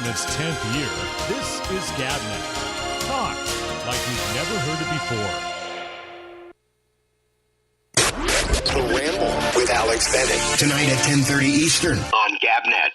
its 10th year, this is GabNet. Talk like you've never heard it before. The Ramble with Alex Bennett. Tonight at 10:30 Eastern on GabNet.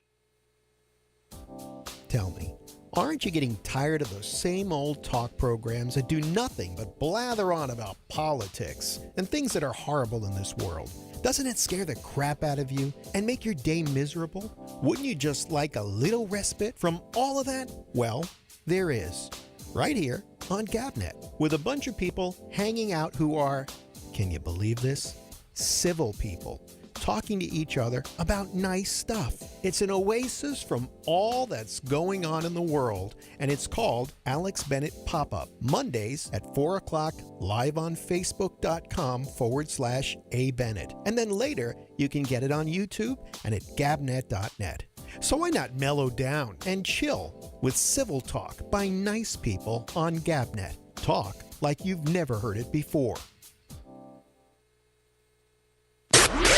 Tell me, aren't you getting tired of those same old talk programs that do nothing but blather on about politics and things that are horrible in this world? Doesn't it scare the crap out of you and make your day miserable? Wouldn't you just like a little respite from all of that? Well, there is. Right here on GabNet, with a bunch of people hanging out who are, can you believe this? Civil people, talking to each other about nice stuff. It's an oasis from all that's going on in the world, and it's called Alex Bennett Pop-Up. Mondays at 4 o'clock, live on Facebook.com/abennett. And then later, you can get it on YouTube and at gabnet.net. So why not mellow down and chill with civil talk by nice people on GabNet? Talk like you've never heard it before.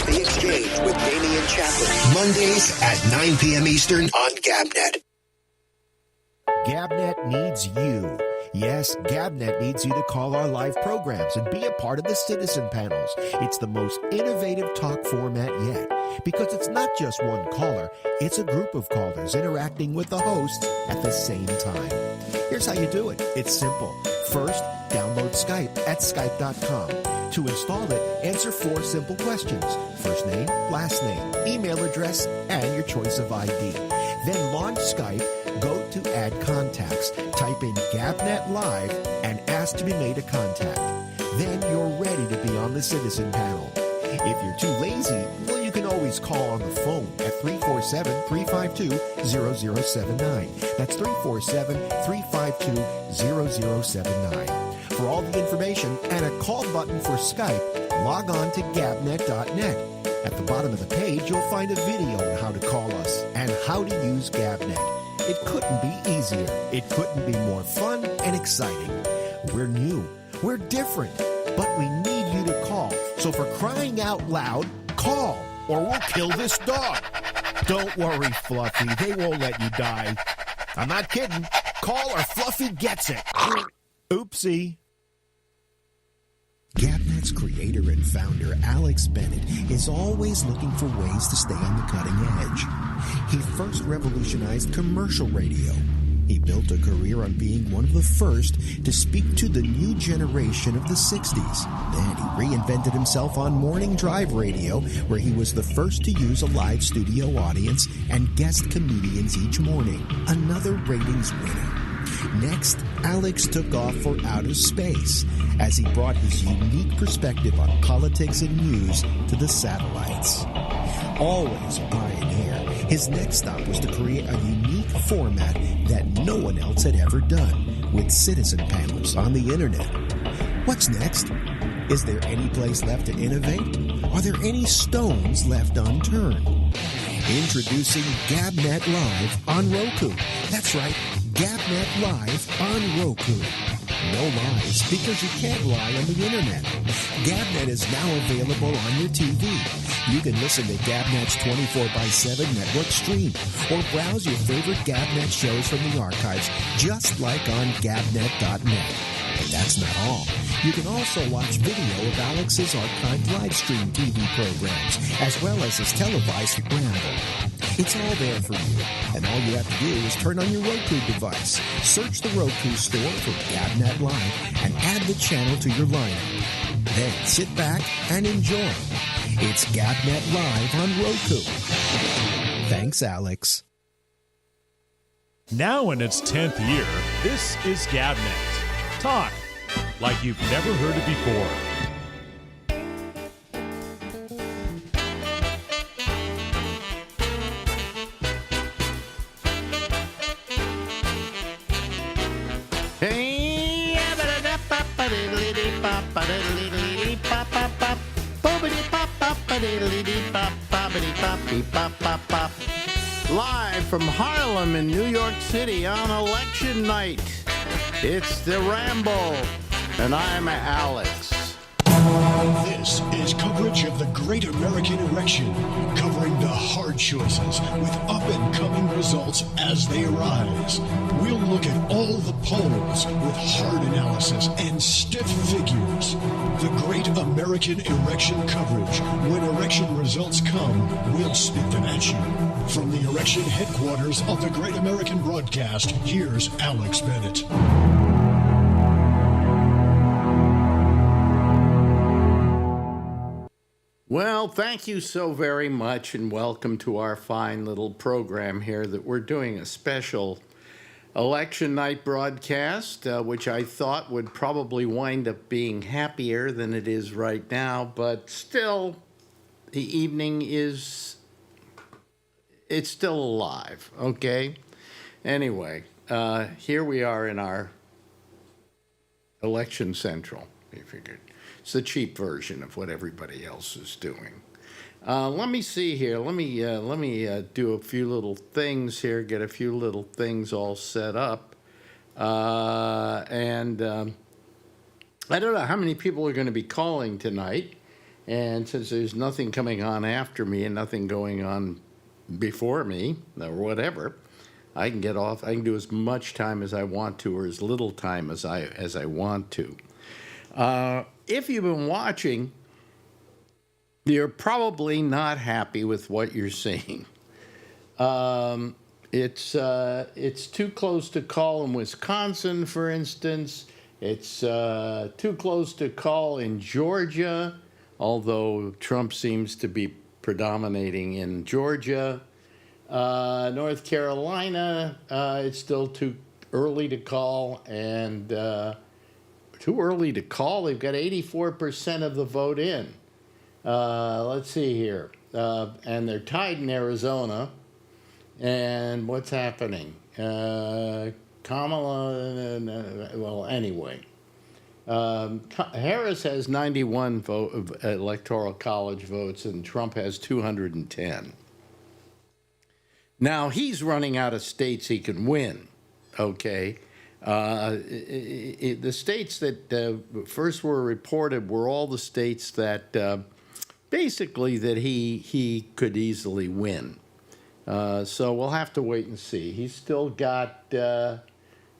The Exchange with Damian Chaplin. Mondays at 9 p.m. Eastern on GabNet. GabNet needs you. Yes, GabNet needs you to call our live programs and be a part of the citizen panels. It's the most innovative talk format yet because it's not just one caller, it's a group of callers interacting with the host at the same time. Here's how you do it. It's simple. First, download Skype at skype.com. To install it, answer 4 simple questions. First name, last name, email address, and your choice of ID. Then launch Skype, go to Add Contacts, type in GabNet Live, and ask to be made a contact. Then you're ready to be on the citizen panel. If you're too lazy, well, you can always call on the phone at 347-352-0079. That's 347-352-0079. For all the information and a call button for Skype, log on to gabnet.net. At the bottom of the page, you'll find a video on how to call us and how to use GabNet. It couldn't be easier. It couldn't be more fun and exciting. We're new. We're different. But we need you to call. So for crying out loud, call or we'll kill this dog. Don't worry, Fluffy. They won't let you die. I'm not kidding. Call or Fluffy gets it. Oopsie. GabNet's creator and founder, Alex Bennett, is always looking for ways to stay on the cutting edge. He first revolutionized commercial radio. He built a career on being one of the first to speak to the new generation of the 60s. Then he reinvented himself on morning drive radio, where he was the first to use a live studio audience and guest comedians each morning. Another ratings winner. Next, Alex took off for outer space as he brought his unique perspective on politics and news to the satellites. Always a pioneer, his next stop was to create a unique format that no one else had ever done, with citizen panels on the internet. What's next? Is there any place left to innovate? Are there any stones left unturned? Introducing GabNet Live on Roku. That's right, GabNet Live on Roku. No lies, because you can't lie on the internet. GabNet is now available on your TV. You can listen to GabNet's 24/7 network stream or browse your favorite GabNet shows from the archives just like on gabnet.net. But that's not all. You can also watch video of Alex's archived live stream TV programs, as well as his televised Ramble. It's all there for you, and all you have to do is turn on your Roku device, search the Roku store for GabNet Live, and add the channel to your lineup. Then sit back and enjoy. It's GabNet Live on Roku. Thanks, Alex. Now in its 10th year, this is GabNet. Talk like you've never heard it before. Live from Harlem in New York City on election night, it's the Ramble, and I'm Alex. This is coverage of the Great American Erection, covering the hard choices with up-and-coming results as they arise. We'll look at all the polls with hard analysis and stiff figures. The Great American Erection coverage. When erection results come, we'll spit them at you. From the erection headquarters of the Great American Broadcast, here's Alex Bennett. Well, thank you so very much, and welcome to our fine little program here that we're doing a special election night broadcast, which I thought would probably wind up being happier than it is right now, but still, the evening it's still alive, okay? Anyway, here we are in our Election Central, we figured. It's the cheap version of what everybody else is doing. Let me see here. Let me do a few little things here. Get a few little things all set up, and I don't know how many people are going to be calling tonight. And since there's nothing coming on after me and nothing going on before me or whatever, I can get off. I can do as much time as I want to, or as little time as I want to. If you've been watching, you're probably not happy with what you're seeing. It's too close to call in Wisconsin, for instance. It's too close to call in Georgia, although Trump seems to be predominating in Georgia. North Carolina, it's still too early to call, and too early to call. They've got 84% of the vote in. Let's see here. And they're tied in Arizona. And what's happening? Kamala, well, anyway. Harris has 91 electoral college votes, and Trump has 210. Now, he's running out of states he can win, okay? The states that first were reported were all the states that basically that he could easily win. So we'll have to wait and see. He's still got,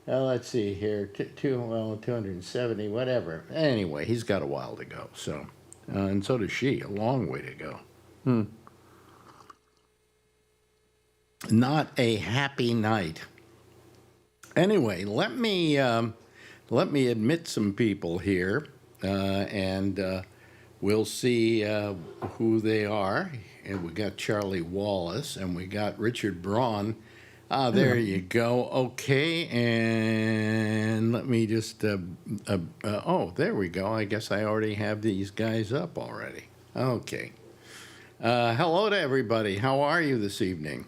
let's see here, 270, whatever. Anyway, he's got a while to go. So, and so does she, a long way to go. Not a happy night. Anyway, let me admit some people here, and we'll see who they are. And we got Charlie Wallace, and we got Richard Braun. There you go. Okay, and let me just. Oh, there we go. I guess I already have these guys up already. Okay. Hello to everybody. How are you this evening?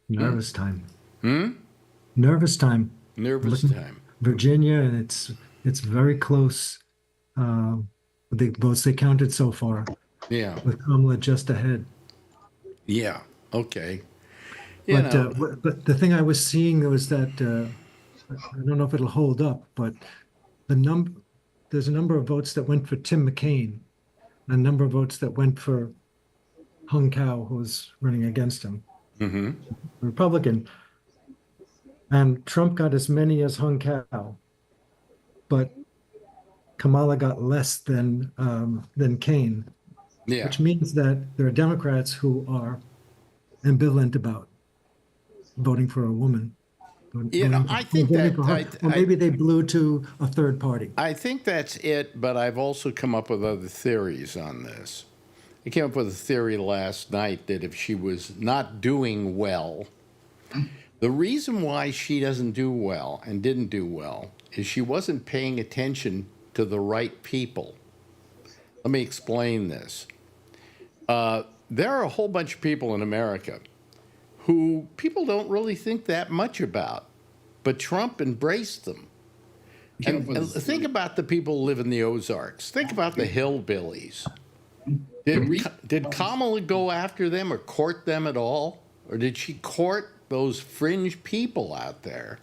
Nervous time. Nervous time. Virginia, and it's very close. The votes they counted so far. Yeah. With Kamala just ahead. Yeah. Okay. But the thing I was seeing was that I don't know if it'll hold up, but there's a number of votes that went for Tim McCain, and a number of votes that went for Hung Kao, who's running against him. Mm-hmm. Republican, and Trump got as many as Hung Kao, but Kamala got less than Kaine, which means that there are Democrats who are ambivalent about voting for a woman. I think that maybe they blew to a third party. I think that's it, but I've also come up with other theories on this. I came up with a theory last night that if she was not doing well, the reason why she doesn't do well and didn't do well is she wasn't paying attention to the right people. Let me explain this. There are a whole bunch of people in America who people don't really think that much about, but Trump embraced them. And think about the people who live in the Ozarks. Think about the hillbillies. Did Kamala go after them or court them at all? Or did she court those fringe people out there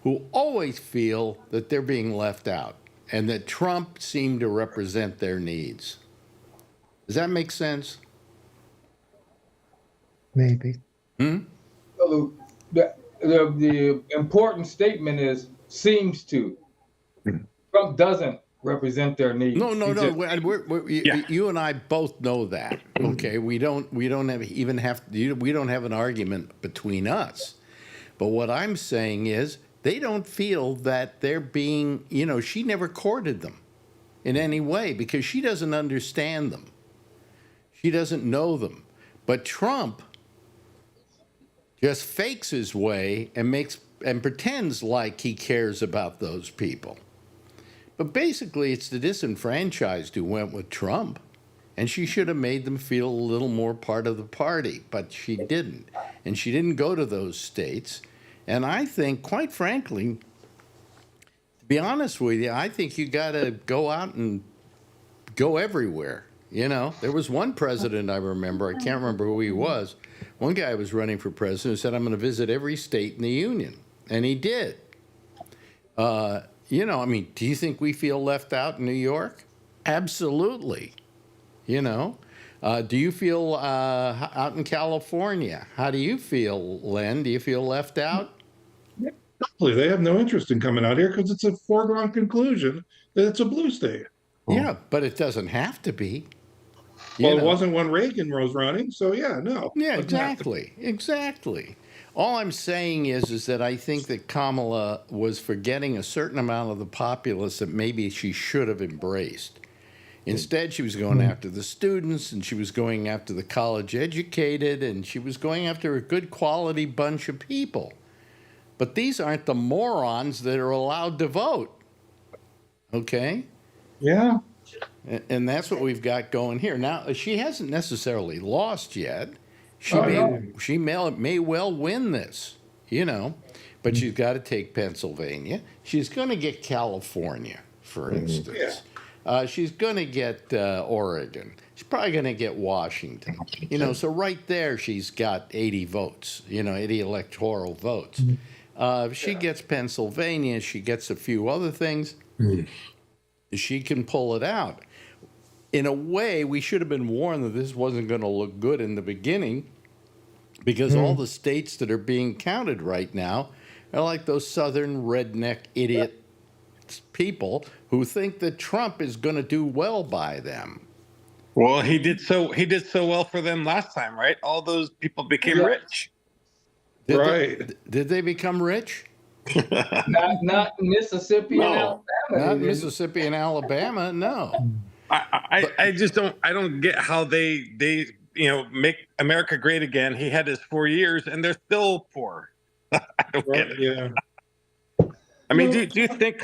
who always feel that they're being left out? and that Trump seemed to represent their needs. Does that make sense? Maybe. So the important statement is seems to. Trump doesn't represent their needs. No. He just- You and I both know that. Okay, we don't have an argument between us. But what I'm saying is they don't feel that they're being, she never courted them in any way because she doesn't understand them. She doesn't know them. But Trump just fakes his way and pretends like he cares about those people. But basically, it's the disenfranchised who went with Trump, and she should have made them feel a little more part of the party, but she didn't. And she didn't go to those states. And I think, quite frankly, to be honest with you, I think you got to go out and go everywhere. There was one president I remember, I can't remember who he was. One guy was running for president who said, I'm going to visit every state in the union. And he did. Do you think we feel left out in New York? Absolutely. Do you feel out in California? How do you feel, Len? Do you feel left out? They have no interest in coming out here because it's a foregone conclusion that it's a blue state. Yeah, but it doesn't have to be. It wasn't when Reagan was running, so no. Yeah, exactly. All I'm saying is that I think that Kamala was forgetting a certain amount of the populace that maybe she should have embraced. Instead, she was going after the students, and she was going after the college educated, and she was going after a good quality bunch of people. But these aren't the morons that are allowed to vote. Okay? Yeah. And that's what we've got going here. Now, she hasn't necessarily lost yet. She may well win this, but she's got to take Pennsylvania. She's going to get California, for instance. She's going to get Oregon. She's probably going to get Washington. So right there she's got 80 votes, 80 electoral votes. If she gets Pennsylvania, she gets a few other things, she can pull it out. In a way, we should have been warned that this wasn't going to look good in the beginning because all the states that are being counted right now are like those southern redneck idiot people who think that Trump is going to do well by them. Well, he did so well for them last time, right? All those people became rich. Did they become rich? not Mississippi and Alabama. Not Mississippi and Alabama, no. I just don't get how they make America great again. He had his 4 years and they're still poor. I don't get it. Yeah. I mean, do you think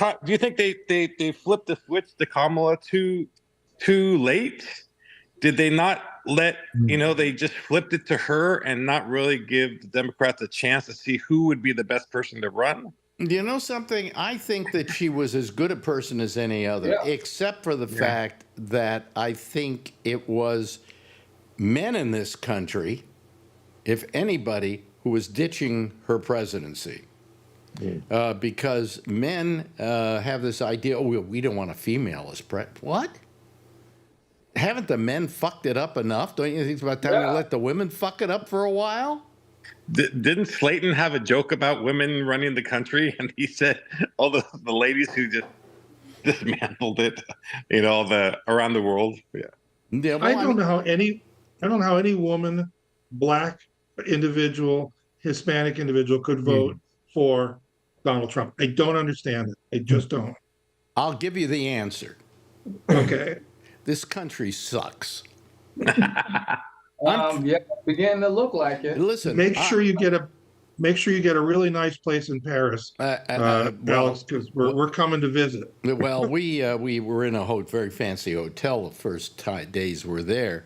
they flipped the switch to Kamala too late? Did they not let they just flipped it to her and not really give the Democrats a chance to see who would be the best person to run? You know something? I think that she was as good a person as any other, except for the fact that I think it was men in this country, if anybody, who was ditching her presidency. Because men have this idea, we don't want a female as president. What? Haven't the men fucked it up enough? Don't you think it's about time to let the women fuck it up for a while? Didn't Slayton have a joke about women running the country? And he said all the ladies who just dismantled it, around the world. Yeah. I don't know how any woman, black individual, Hispanic individual could vote for Donald Trump. I don't understand it. I just don't. I'll give you the answer. Okay. This country sucks. Beginning to look like it. Listen, make sure you get a really nice place in Paris, Alex, because we're coming to visit. Well, we were in a very fancy hotel the first days we're there.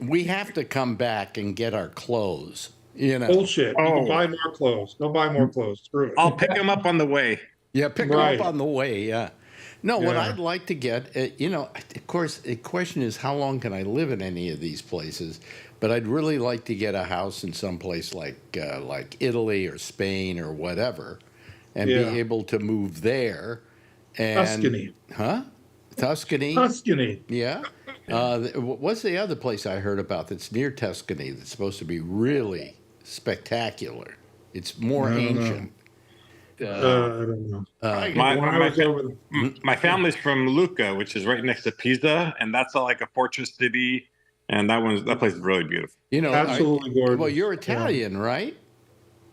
We have to come back and get our clothes. Bullshit. You can buy more clothes. Go buy more clothes. Screw it. I'll pick them up on the way. Yeah, pick them up on the way. Yeah. No, what I'd like to get, of course, the question is how long can I live in any of these places? But I'd really like to get a house in some place like Italy or Spain or whatever, and be able to move there And, Tuscany. Huh? Tuscany? Tuscany. Yeah. What's the other place I heard about that's near Tuscany that's supposed to be really spectacular? It's more ancient. I don't know. My family's from Lucca, which is right next to Pisa, and that's like a fortress city. And that place is really beautiful. Absolutely gorgeous. Well, you're Italian, right?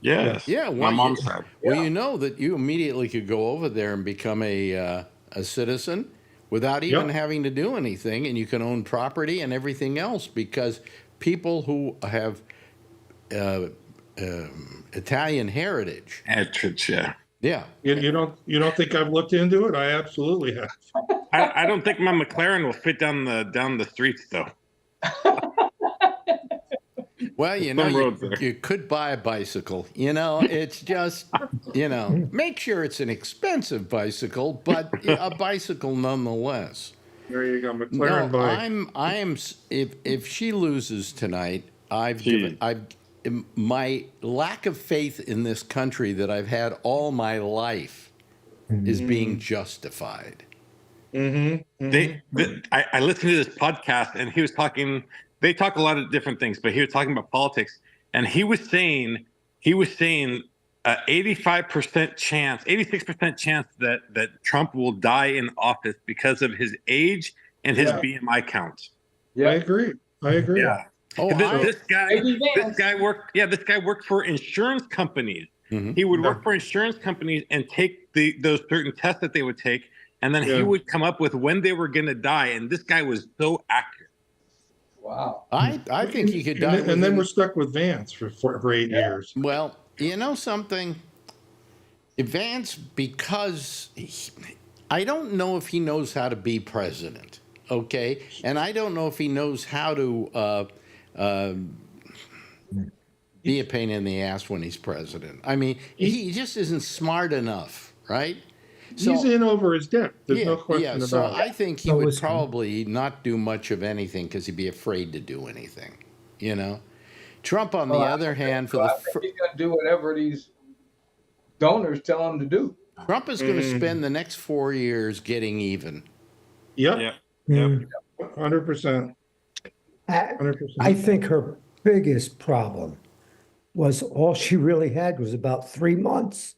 Yes. Yeah. My mom's side. Well, you know that you immediately could go over there and become a citizen without even having to do anything, and you can own property and everything else because people who have Italian heritage. Yeah. Yeah. You don't think I've looked into it? I absolutely have. I don't think my McLaren will fit down the streets though. Well, you could buy a bicycle. It's just, make sure it's an expensive bicycle, but a bicycle nonetheless. There you go, McLaren bike. I am. If she loses tonight, my lack of faith in this country that I've had all my life is being justified. Mm-hmm. I listened to this podcast, and he was talking. They talk a lot of different things, but he was talking about politics, and he was saying 85% chance, 86% chance that Trump will die in office because of his age and his BMI count. Yeah, I agree. Yeah. Oh, this guy worked for insurance companies. Mm-hmm. He would work for insurance companies and take those certain tests that they would take, and then he would come up with when they were going to die. And this guy was so accurate. Wow. I think he could die. And then we're stuck with Vance for 8 years. Well, you know something? Vance, because I don't know if he knows how to be president, okay? And I don't know if he knows how to be a pain in the ass when he's president. I mean, he just isn't smart enough, right? He's in over his depth. There's no question about it. So I think he would probably not do much of anything because he'd be afraid to do anything, Trump, on the other hand, he's going to do whatever these donors tell him to do. Trump is going to spend the next 4 years getting even. Yep. 100%. I think her biggest problem was all she really had was about 3 months.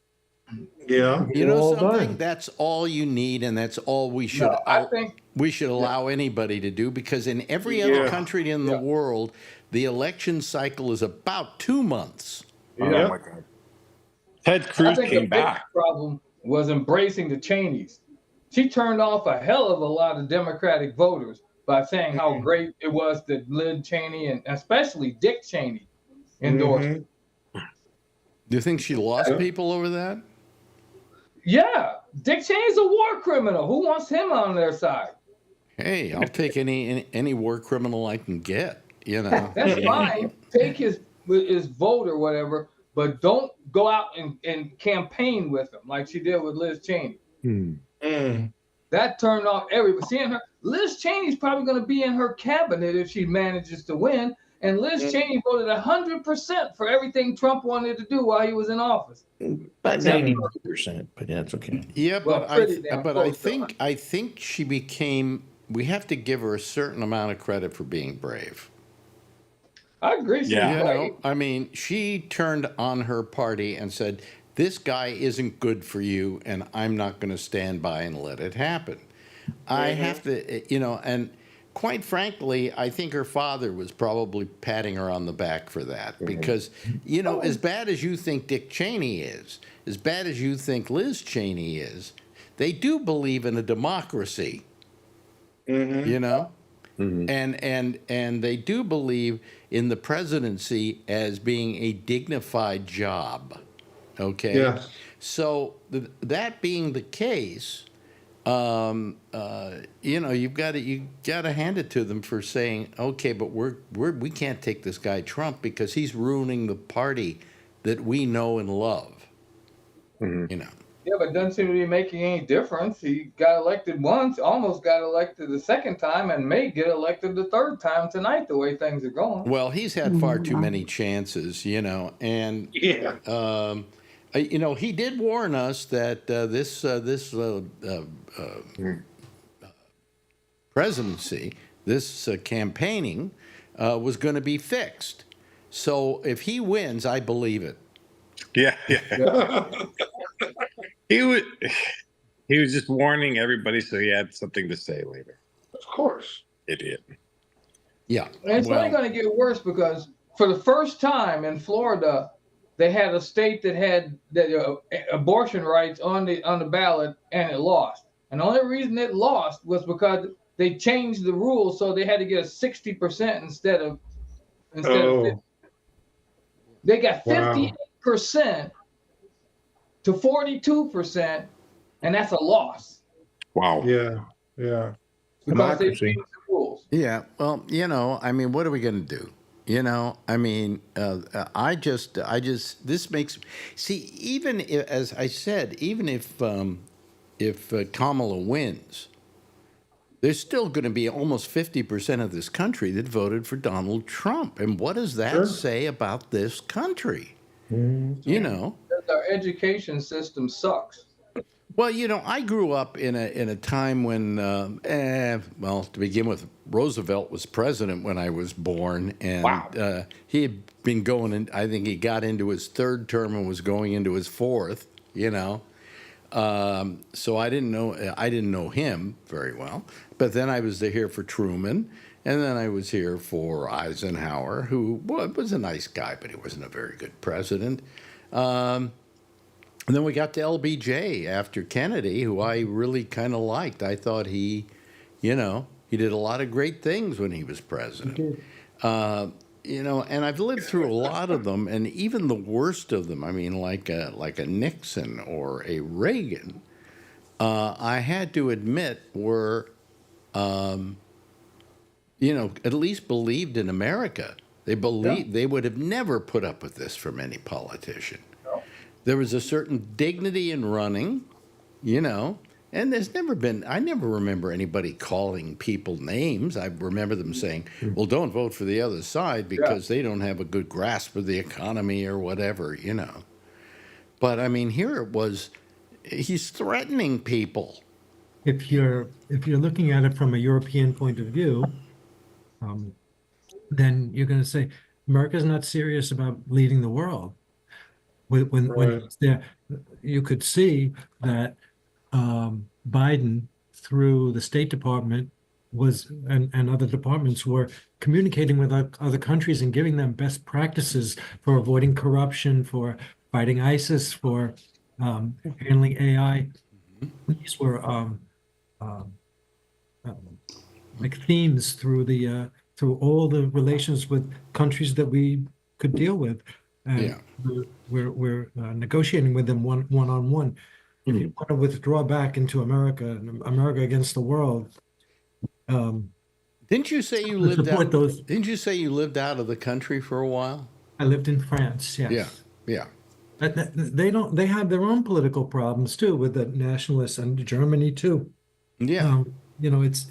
Yeah. You know something? That's all you need, and that's all we should. I think we should allow anybody to do, because in every other country in the world, the election cycle is about 2 months. Oh my God. Ted Cruz came back. The problem was embracing the Cheneys. She turned off a hell of a lot of Democratic voters by saying how great it was that Liz Cheney and especially Dick Cheney endorsed. Do you think she lost people over that? Yeah, Dick Cheney's a war criminal. Who wants him on their side? Hey, I'll take any war criminal I can get. That's fine. Take his vote or whatever, but don't go out and campaign with him like she did with Liz Cheney. That turned off everybody. Seeing her, Liz Cheney's probably going to be in her cabinet if she manages to win. And Liz Cheney voted 100% for everything Trump wanted to do while he was in office. About 90%, but that's okay. Yeah, but I think she became. We have to give her a certain amount of credit for being brave. I agree. I mean, she turned on her party and said, "This guy isn't good for you, and I'm not going to stand by and let it happen." I have to, and. Quite frankly, I think her father was probably patting her on the back for that, because, as bad as you think Dick Cheney is, as bad as you think Liz Cheney is, they do believe in a democracy, and they do believe in the presidency as being a dignified job. Okay. Yes. So that being the case. You've got to hand it to them for saying, okay, but we can't take this guy Trump because he's ruining the party that we know and love. Yeah, but it doesn't seem to be making any difference. He got elected once, almost got elected the second time, and may get elected the third time tonight, the way things are going. Well, he's had far too many chances, and he did warn us that this presidency, this campaigning, was going to be fixed. So if he wins, I believe it. Yeah. He was just warning everybody so he had something to say later. Of course. Idiot. Yeah. And it's only going to get worse because for the first time in Florida, they had a state that had abortion rights on the ballot, and it lost. And the only reason it lost was because they changed the rules, so they had to get a 60% instead of 50. They got 58% to 42%, and that's a loss. Wow. Yeah. Because they changed the rules. Yeah. Well, what are we going to do? This makes, even as I said, even if Kamala wins, there's still going to be almost 50% of this country that voted for Donald Trump. And what does that say about this country? Our education system sucks. Well, I grew up in a time when, to begin with, Roosevelt was president when I was born, and he had been going in. I think he got into his third term and was going into his fourth. So I didn't know him very well. But then I was here for Truman, and then I was here for Eisenhower, who was a nice guy, but he wasn't a very good president. And then we got to LBJ after Kennedy, who I really kind of liked. I thought he did a lot of great things when he was president. And I've lived through a lot of them, and even the worst of them. I mean, like a Nixon or a Reagan, I had to admit were, at least believed in America. They believed they would have never put up with this from any politician. There was a certain dignity in running, and there's never been, I never remember anybody calling people names. I remember them saying, well, don't vote for the other side because they don't have a good grasp of the economy or whatever, But I mean, here it was, he's threatening people. If you're looking at it from a European point of view, then you're going to say, America's not serious about leading the world. When it's there, you could see that Biden, through the State Department, and other departments were communicating with other countries and giving them best practices for avoiding corruption, for fighting ISIS, for handling AI. These were like themes through all the relations with countries that we could deal with. And we're negotiating with them one-on-one. If you want to withdraw back into America against the world, didn't you say you lived out? Didn't you say you lived out of the country for a while? I lived in France. Yes. Yeah. They have their own political problems too with the nationalists, and Germany too. Yeah. It's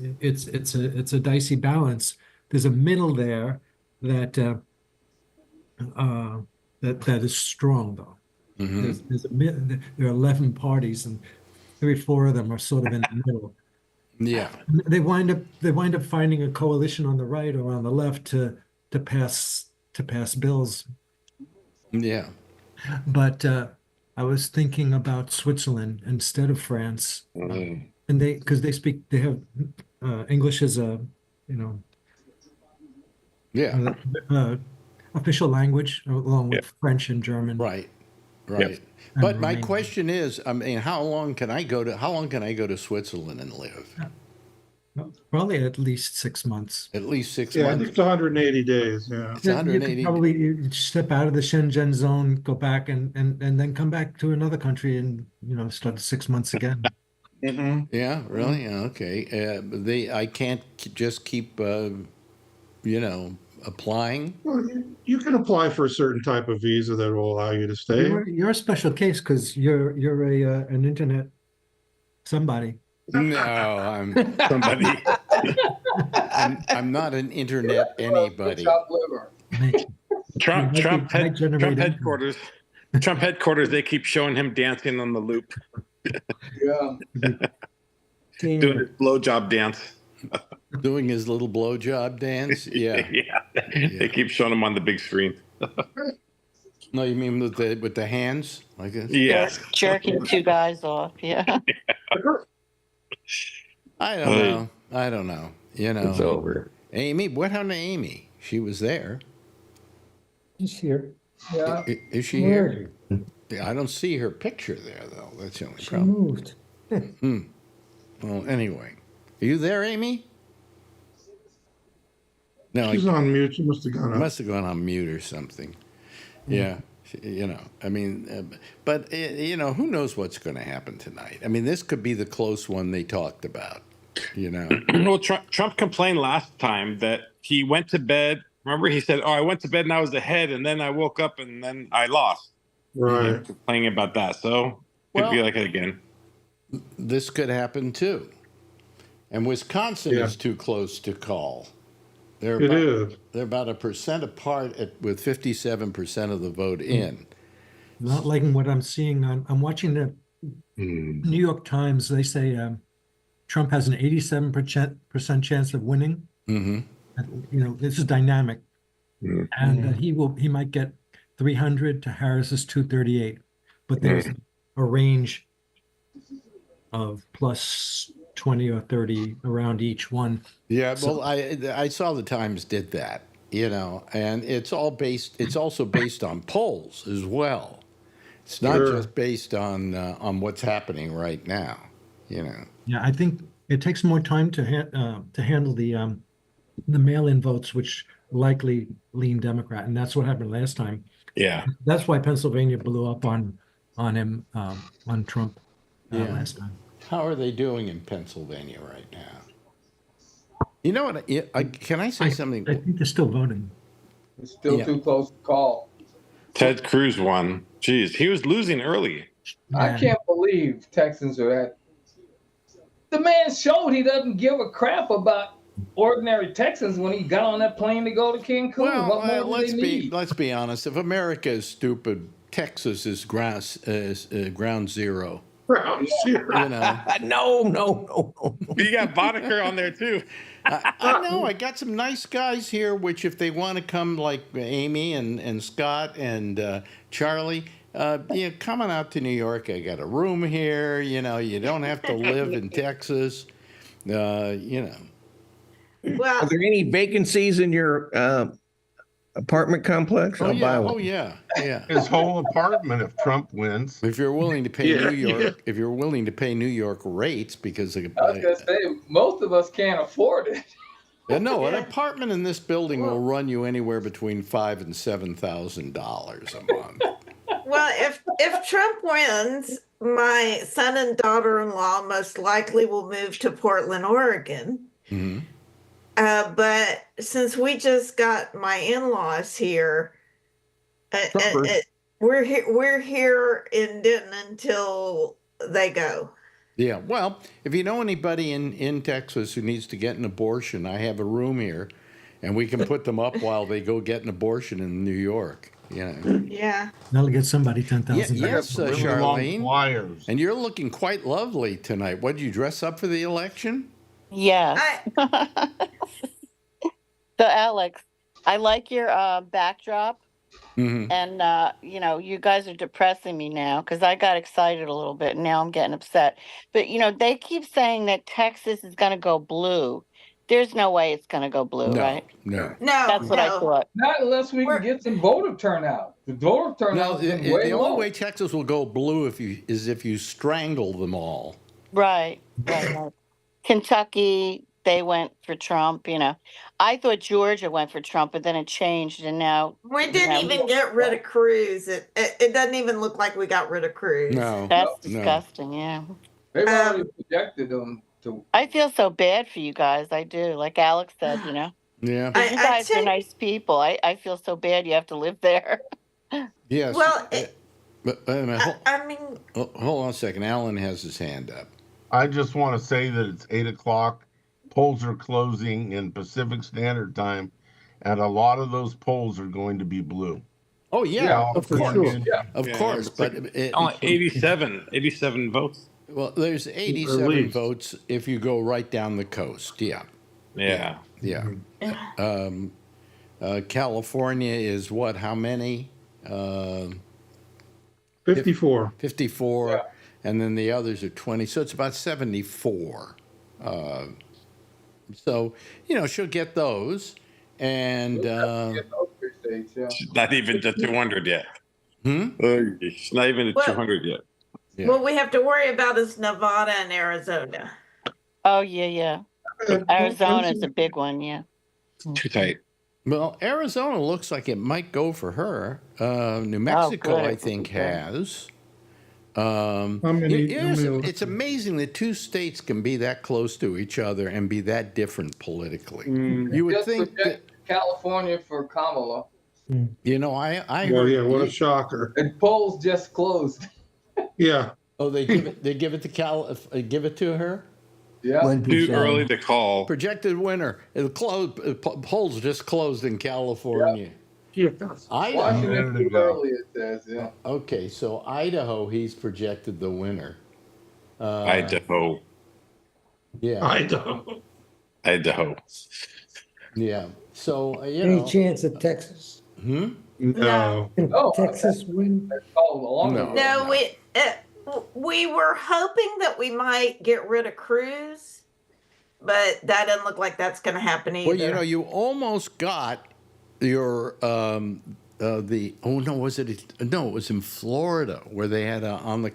a dicey balance. There's a middle there that is strong, though. There are 11 parties, and 3 or 4 of them are sort of in the middle. Yeah, they wind up finding a coalition on the right or on the left to pass bills. Yeah, but I was thinking about Switzerland instead of France, and they have English as a official language along with French and German. Right. But my question is, I mean, how long can I go to Switzerland and live? Probably at least 6 months. At least 6 months. Yeah, I think it's 180 days. Yeah, it's 180. You step out of the Shenzhen zone, go back, and then come back to another country, and start 6 months again. Yeah, really? Okay. I can't just keep, applying. Well, you can apply for a certain type of visa that will allow you to stay. You're a special case because you're an internet somebody. No, I'm somebody. I'm not an internet anybody. Trump headquarters. Trump headquarters, they keep showing him dancing on the loop, Yeah. doing his blowjob dance. Doing his little blowjob dance. Yeah. They keep showing him on the big screen. No, you mean with the hands like this? Yes. Jerking two guys off. Yeah. I don't know. I don't know. You know, It's over. Amy, what happened to Amy? She was there. She's here. Yeah. Is she Where here? I don't see her picture there, though. That's the only She problem. moved. Well, anyway, are you there, Amy? No, She's on mute. She must have gone up. must have gone on mute or something. Yeah, you know. I mean, but you know, who knows what's going to happen tonight? I mean, this could be the close one they talked about. You know. Well, Trump complained last time that he went to bed. Remember, he said, "Oh, I went to bed and I was ahead, and then I woke up and then I lost." Right. Complaining about that, so could be like it again. This could happen too. And Wisconsin is too close to call. They're about 1% apart with 57% of the vote in. Not liking what I'm seeing I'm watching the New York Times. They say Trump has an 87% chance of winning. Mm-hmm. You know, this is dynamic, and he might get 300 to Harris's 238, but there's a range of plus 20 or 30 around each one. Yeah, well, I saw the Times did that, you know, and it's also based on polls as well. It's not just based on what's happening right now, you know. Yeah, I think it takes more time to handle the mail-in votes, which likely lean Democrat, and that's what happened last time. Yeah, that's why Pennsylvania blew up on him on Trump last time. How are they doing in Pennsylvania right now? You know what? Can I say something? I think they're still voting. It's still too close to call. Ted Cruz won. Jeez, he was losing early. I can't believe Texans are that. The man showed he doesn't give a crap about ordinary Texans when he got on that plane to go to Cancun. Well, what more do they need? let's be honest. If America is stupid, Texas is ground zero. You know. No. You got Boddicker on there too. I know. I got some nice guys here, which if they want to come, like Amy and Scott and Charlie, coming out to New York. I got a room here. You know, you don't have to live in Texas. You know. Well, are there any vacancies in your apartment complex? I'll buy one. Oh yeah. His whole apartment if Trump wins. If you're willing to pay if you're willing to pay New York rates, because I was gonna say most of us can't afford it. No, an apartment in this building will run you anywhere between $5,000 and $7,000 a month. Well, if Trump wins, my son and daughter-in-law most likely will move to Portland, Oregon. Mm-hmm. But since we just got my in-laws here, we're here in Denton until they go. Yeah, well, if you know anybody in Texas who needs to get an abortion, I have a room here, and we can put them up while they go get an abortion in New York. Yeah. That'll get somebody $10,000. Yes, Charlene. And you're looking quite lovely tonight. What, did you dress up for the election? Yes. So, Alex, I like your backdrop. Mm-hmm. And, you guys are depressing me now because I got excited a little bit and now I'm getting upset. But, they keep saying that Texas is going to go blue. There's no way it's going to go blue, right? No. That's what I thought. Not unless we can get some voter turnout. The voter turnout is way the low. only way Texas will go blue is if you strangle them all. Right. Kentucky, they went for Trump, I thought Georgia went for Trump, but then it changed, and now we didn't even get rid of Cruz. It doesn't even look like we got rid of Cruz. No, that's disgusting. Yeah, they've already projected them to. I feel so bad for you guys. I do, like Alex said, Yeah, you guys are nice people. I feel so bad you have to live there. Yes. Well, but hold on a second. Alan has his hand up. I just want to say that it's 8:00. Polls are closing in Pacific Standard Time, and a lot of those polls are going to be blue. Oh yeah, of for course, sure. Yeah. of Yeah, course. it's But like only 87 votes. well, there's At 87 least. votes if you go right down the coast. Yeah, Yeah. yeah. California is what? How many? 54. 54, Yeah. and then the others are 20. So it's about 74. So she'll get those, and Get those 3 states, yeah. She's not even to 200 yet. Hmm? She's not even at Well- 200 yet. Yeah. What we have to worry about is Nevada and Arizona. Oh, yeah. Arizona's a big one, yeah. Too tight. Well, Arizona looks like it might go for her. New Mexico, good. I think, Okay. has. How many? It's amazing that two states can be that close to each other and be that different politically. You would Just think that, project California for Kamala. I Well, heard. yeah, what a shocker. And polls just closed. Yeah. Oh, they give it to give it to her. Yeah. 1%. Too early to call. Projected winner. Polls just closed in California. Yeah. Idaho. Washington too early, it says, yeah. Okay, so Idaho, he's projected the winner. Idaho. Yeah, Idaho. yeah. So Any chance of Texas? No. Can Oh, Texas win? That's called a long No. ago. No, we were hoping that we might get rid of Cruz, but that doesn't look like that's going to happen either. Well, you almost got your it was in Florida where they had on the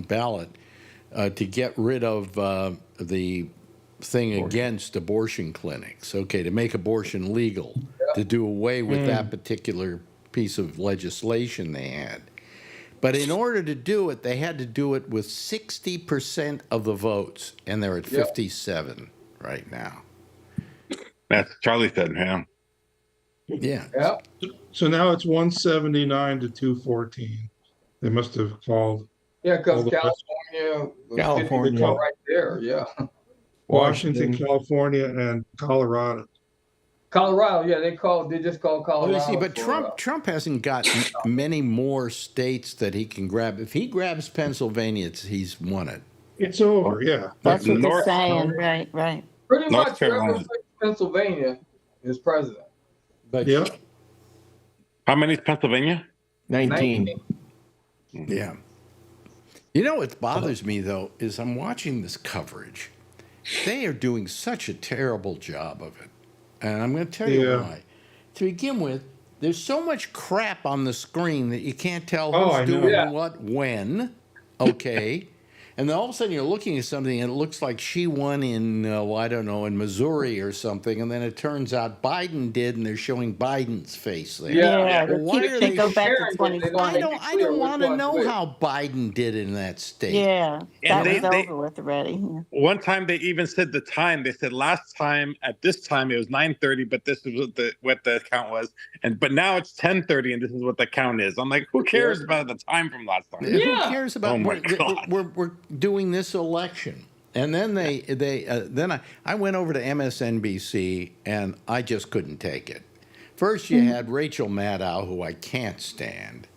ballot to get rid of the thing against abortion clinics. Okay, to make abortion legal, to do away with that particular piece of legislation they had. But in order to do it, they had to do it with 60% of the votes, and they're at 57 right now. That's Charlie said, yeah. Yeah. Yeah. So now it's 179 to 214. They must have called Yeah, because All the California. right there, yeah. Washington, California, and Colorado. Colorado, yeah, they just called Oh, Colorado. you see, but for, Trump hasn't got many more states that he can grab. If he grabs Pennsylvania, he's won it. It's over, yeah. That's what North- they're saying. Right. pretty North much whoever Carolina. takes Pennsylvania is president. But Yeah. How many is Pennsylvania? 19. yeah. You know what bothers me though is I'm watching this coverage. They are doing such a terrible job of it, and I'm going to tell you Yeah. why. To begin with, there's so much crap on the screen that you can't tell Oh, who's I know. doing Yeah. what when. Okay. And then all of a sudden you're looking at something and it looks like she won in, I don't know, in Missouri or something. And then it turns out Biden did, and they're showing Biden's face there. Yeah. Well, why are they go back to sharing it? They 2020. don't- I don't want to Which know one's which. how Biden did in that state. Yeah. And That was they- over with already. Yeah. One time they even said the time. They said last time at this time it was 9:30, but this is what the count was. But now it's 10:30, and this is what the count is. I'm like, who cares about the time from last time? Who cares about? Oh my God. We're doing this election, and then then I went over to MSNBC, and I just couldn't take it. First, you had Rachel Maddow, who I can't stand,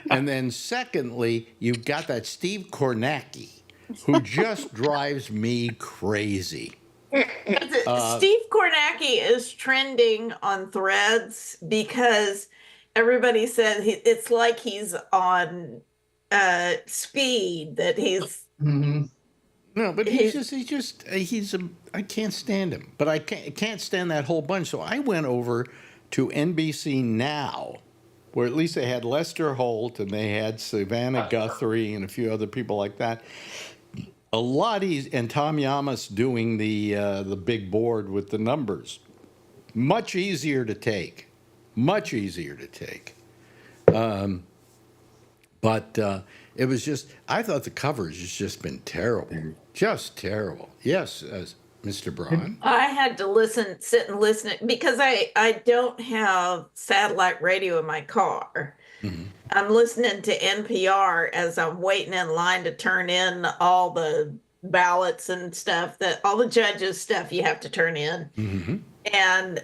and then secondly, you've got that Steve Kornacki, who just drives me crazy. Steve Kornacki is trending on Threads because everybody said it's like he's on speed, that he's No, but I can't stand him. But I can't stand that whole bunch. So I went over to NBC Now, where at least they had Lester Holt and they had Savannah Guthrie and a few other people like that. A lot easier, and Tom Yamas doing the big board with the numbers. Much easier to take. Much easier to take. But it was just, I thought the coverage has just been terrible. Just terrible. Yes, Mr. Braun. I had to sit and listen because I don't have satellite radio in my car. Mm-hmm. I'm listening to NPR as I'm waiting in line to turn in all the ballots and stuff, all the judges' stuff you have to turn in. Mm-hmm. And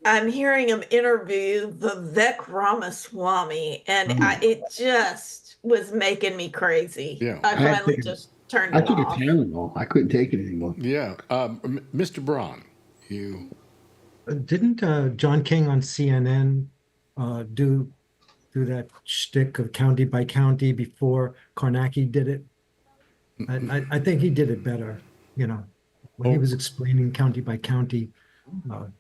I'm hearing him interview Vivek Ramaswamy, and it just was making me crazy. Yeah. I finally just turned it took off. a Tylenol. I couldn't take it anymore. Yeah. Mr. Braun, you. Didn't John King on CNN do that shtick of county by county before Karnacki did it? I think he did it better, when he was explaining county by county.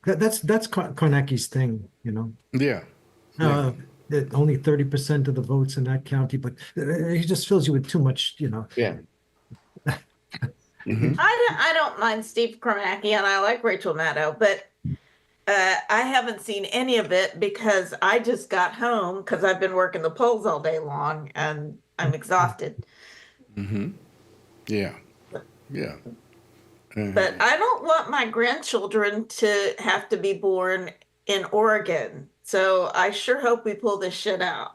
That's Karnacki's thing, Yeah. That only 30% of the votes in that county, but he just fills you with too much, Yeah. I don't mind Steve Kornacki, and I like Rachel Maddow, but I haven't seen any of it because I just got home because I've been working the polls all day long and I'm exhausted. Mm-hmm. Yeah. Yeah. But I don't want my grandchildren to have to be born in Oregon. So I sure hope we pull this shit out.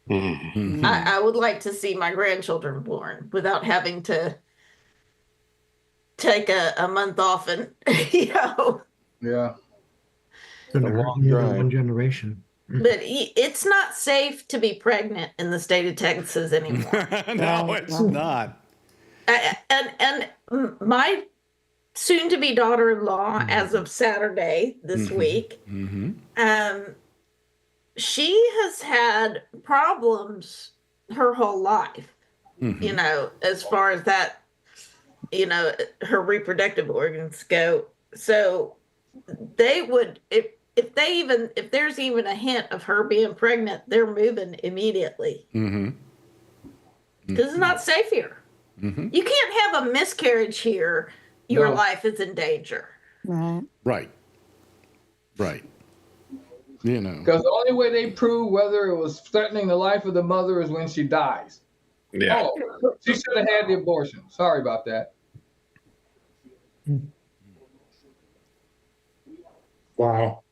Mm-hmm. I would like to see my grandchildren born without having to take a month off and, Yeah. It's going to hurt more than one generation. But it's not safe to be pregnant in the state of Texas anymore. No, it's not. And my soon-to-be daughter-in-law, as of Saturday this week, she has had problems her whole life. As far as that, her reproductive organs go. So they would, if there's even a hint of her being pregnant, they're moving immediately. Because it's not safe here. You can't have a miscarriage here. Your life is in danger. Right. Right. Because the only way they prove whether it was threatening the life of the mother is when she dies. Yeah. Oh, she should have had the abortion. Sorry about that. Wow.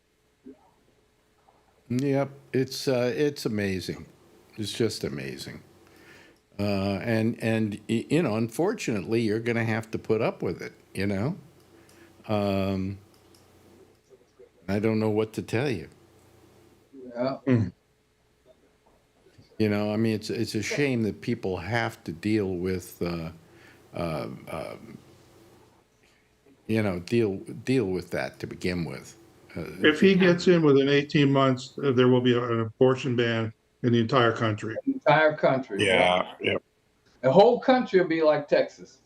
Yep. It's amazing. It's just amazing. And unfortunately, you're going to have to put up with it. I don't know what to tell you. Yeah. I mean, it's a shame that people have to deal with, deal with that to begin with. If he gets in within 18 months, there will be an abortion ban in the entire country. Entire country. Yeah. Yep. The whole country will be like Texas.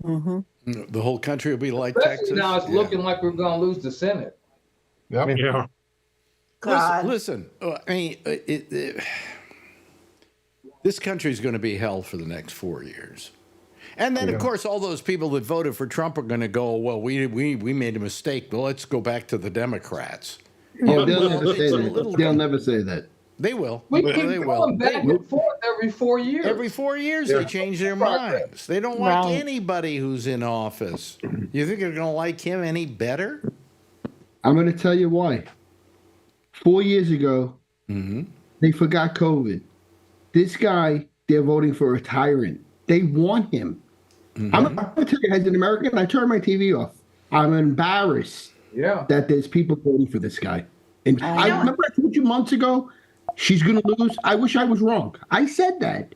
The whole country will be like Especially Texas. now it's looking like we're going to lose the Senate. Yep. Yeah. Listen. I mean, this country is going to be hell for the next 4 years. And then, of course, all those people that voted for Trump are going to go, well, we made a mistake. Well, let's go back to the Democrats. They'll never say that. They'll never say that. They will. We keep They will. going back and forth every 4 years. Every 4 years, they change their minds. They don't like anybody who's in office. You think they're going to like him any better? I'm going to tell you why. 4 years ago, they forgot COVID. This guy, they're voting for a tyrant. They want him. I'm going to tell you, as an American, I turn my TV off. I'm embarrassed that there's people voting for this guy. And I remember I told you months ago, she's going to lose. I wish I was wrong. I said that.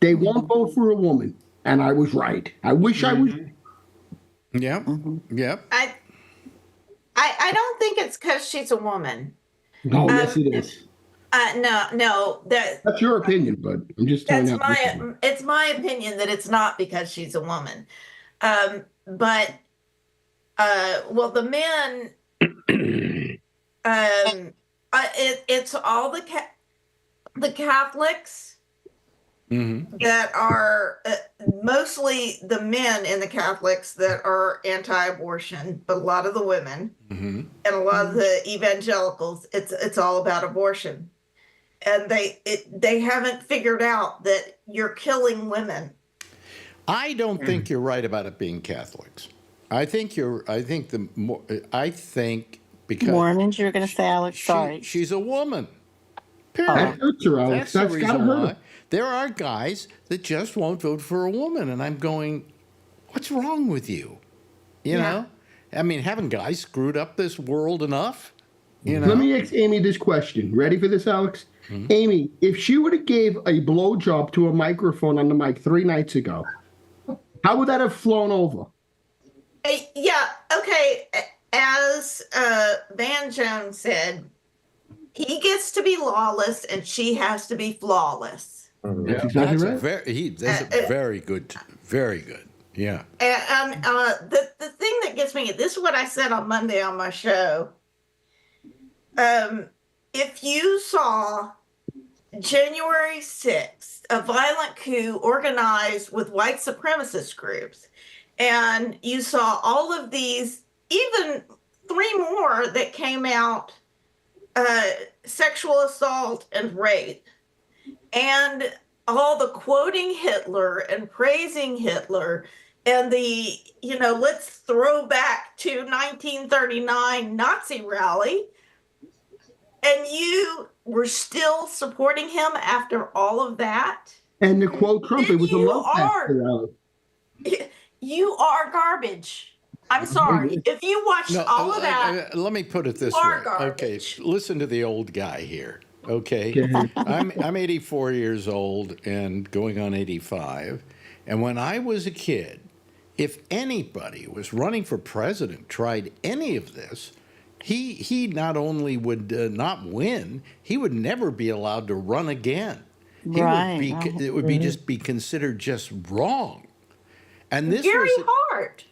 They won't vote for a woman. And I was right. I wish I was. Yeah. Yeah. I don't think it's because she's a woman. No, yes, it is. No. That's your opinion, but I'm just telling you. It's my opinion that it's not because she's a woman. But the men, it's all the Catholics that are mostly the men in the Catholics that are anti-abortion, but a lot of the women and a lot of the evangelicals, it's all about abortion. And they haven't figured out that you're killing women. I don't think you're right about it being Catholics. I think because Mormons, you're going to say, Alex. Sorry, she's a woman. Period. That hurts her, Alex. That's That's the gotta reason hurt why. her. There are guys that just won't vote for a woman, and I'm going, what's wrong with you? You know? I mean, haven't guys screwed up this world enough? You know? Let me ask Amy this question. Ready for this, Alex? Mm-hmm. Amy, if she would have gave a blowjob to a microphone on the mic 3 nights ago, how would that have flown over? Yeah, okay. As Van Jones said, he gets to be lawless and she has to be flawless. That's exactly right. That's very good. Very good. Yeah. And the thing that gets me, this is what I said on Monday on my show. If you saw January 6th, a violent coup organized with white supremacist groups, and you saw all of these, even 3 more that came out, sexual assault and rape, and all the quoting Hitler and praising Hitler, and the, let's throw back to 1939 Nazi rally, and you were still supporting him after all of that? And to quote Trump, it was a love rally. You are garbage. I'm sorry. If you watched all of that, let me put it this way. Okay, listen to the old guy here. Okay, I'm 84 years old and going on 85. And when I was a kid, if anybody was running for president, tried any of this, he not only would not win, he would never be allowed to run again. It would be just be considered just wrong. And this Gary Hart.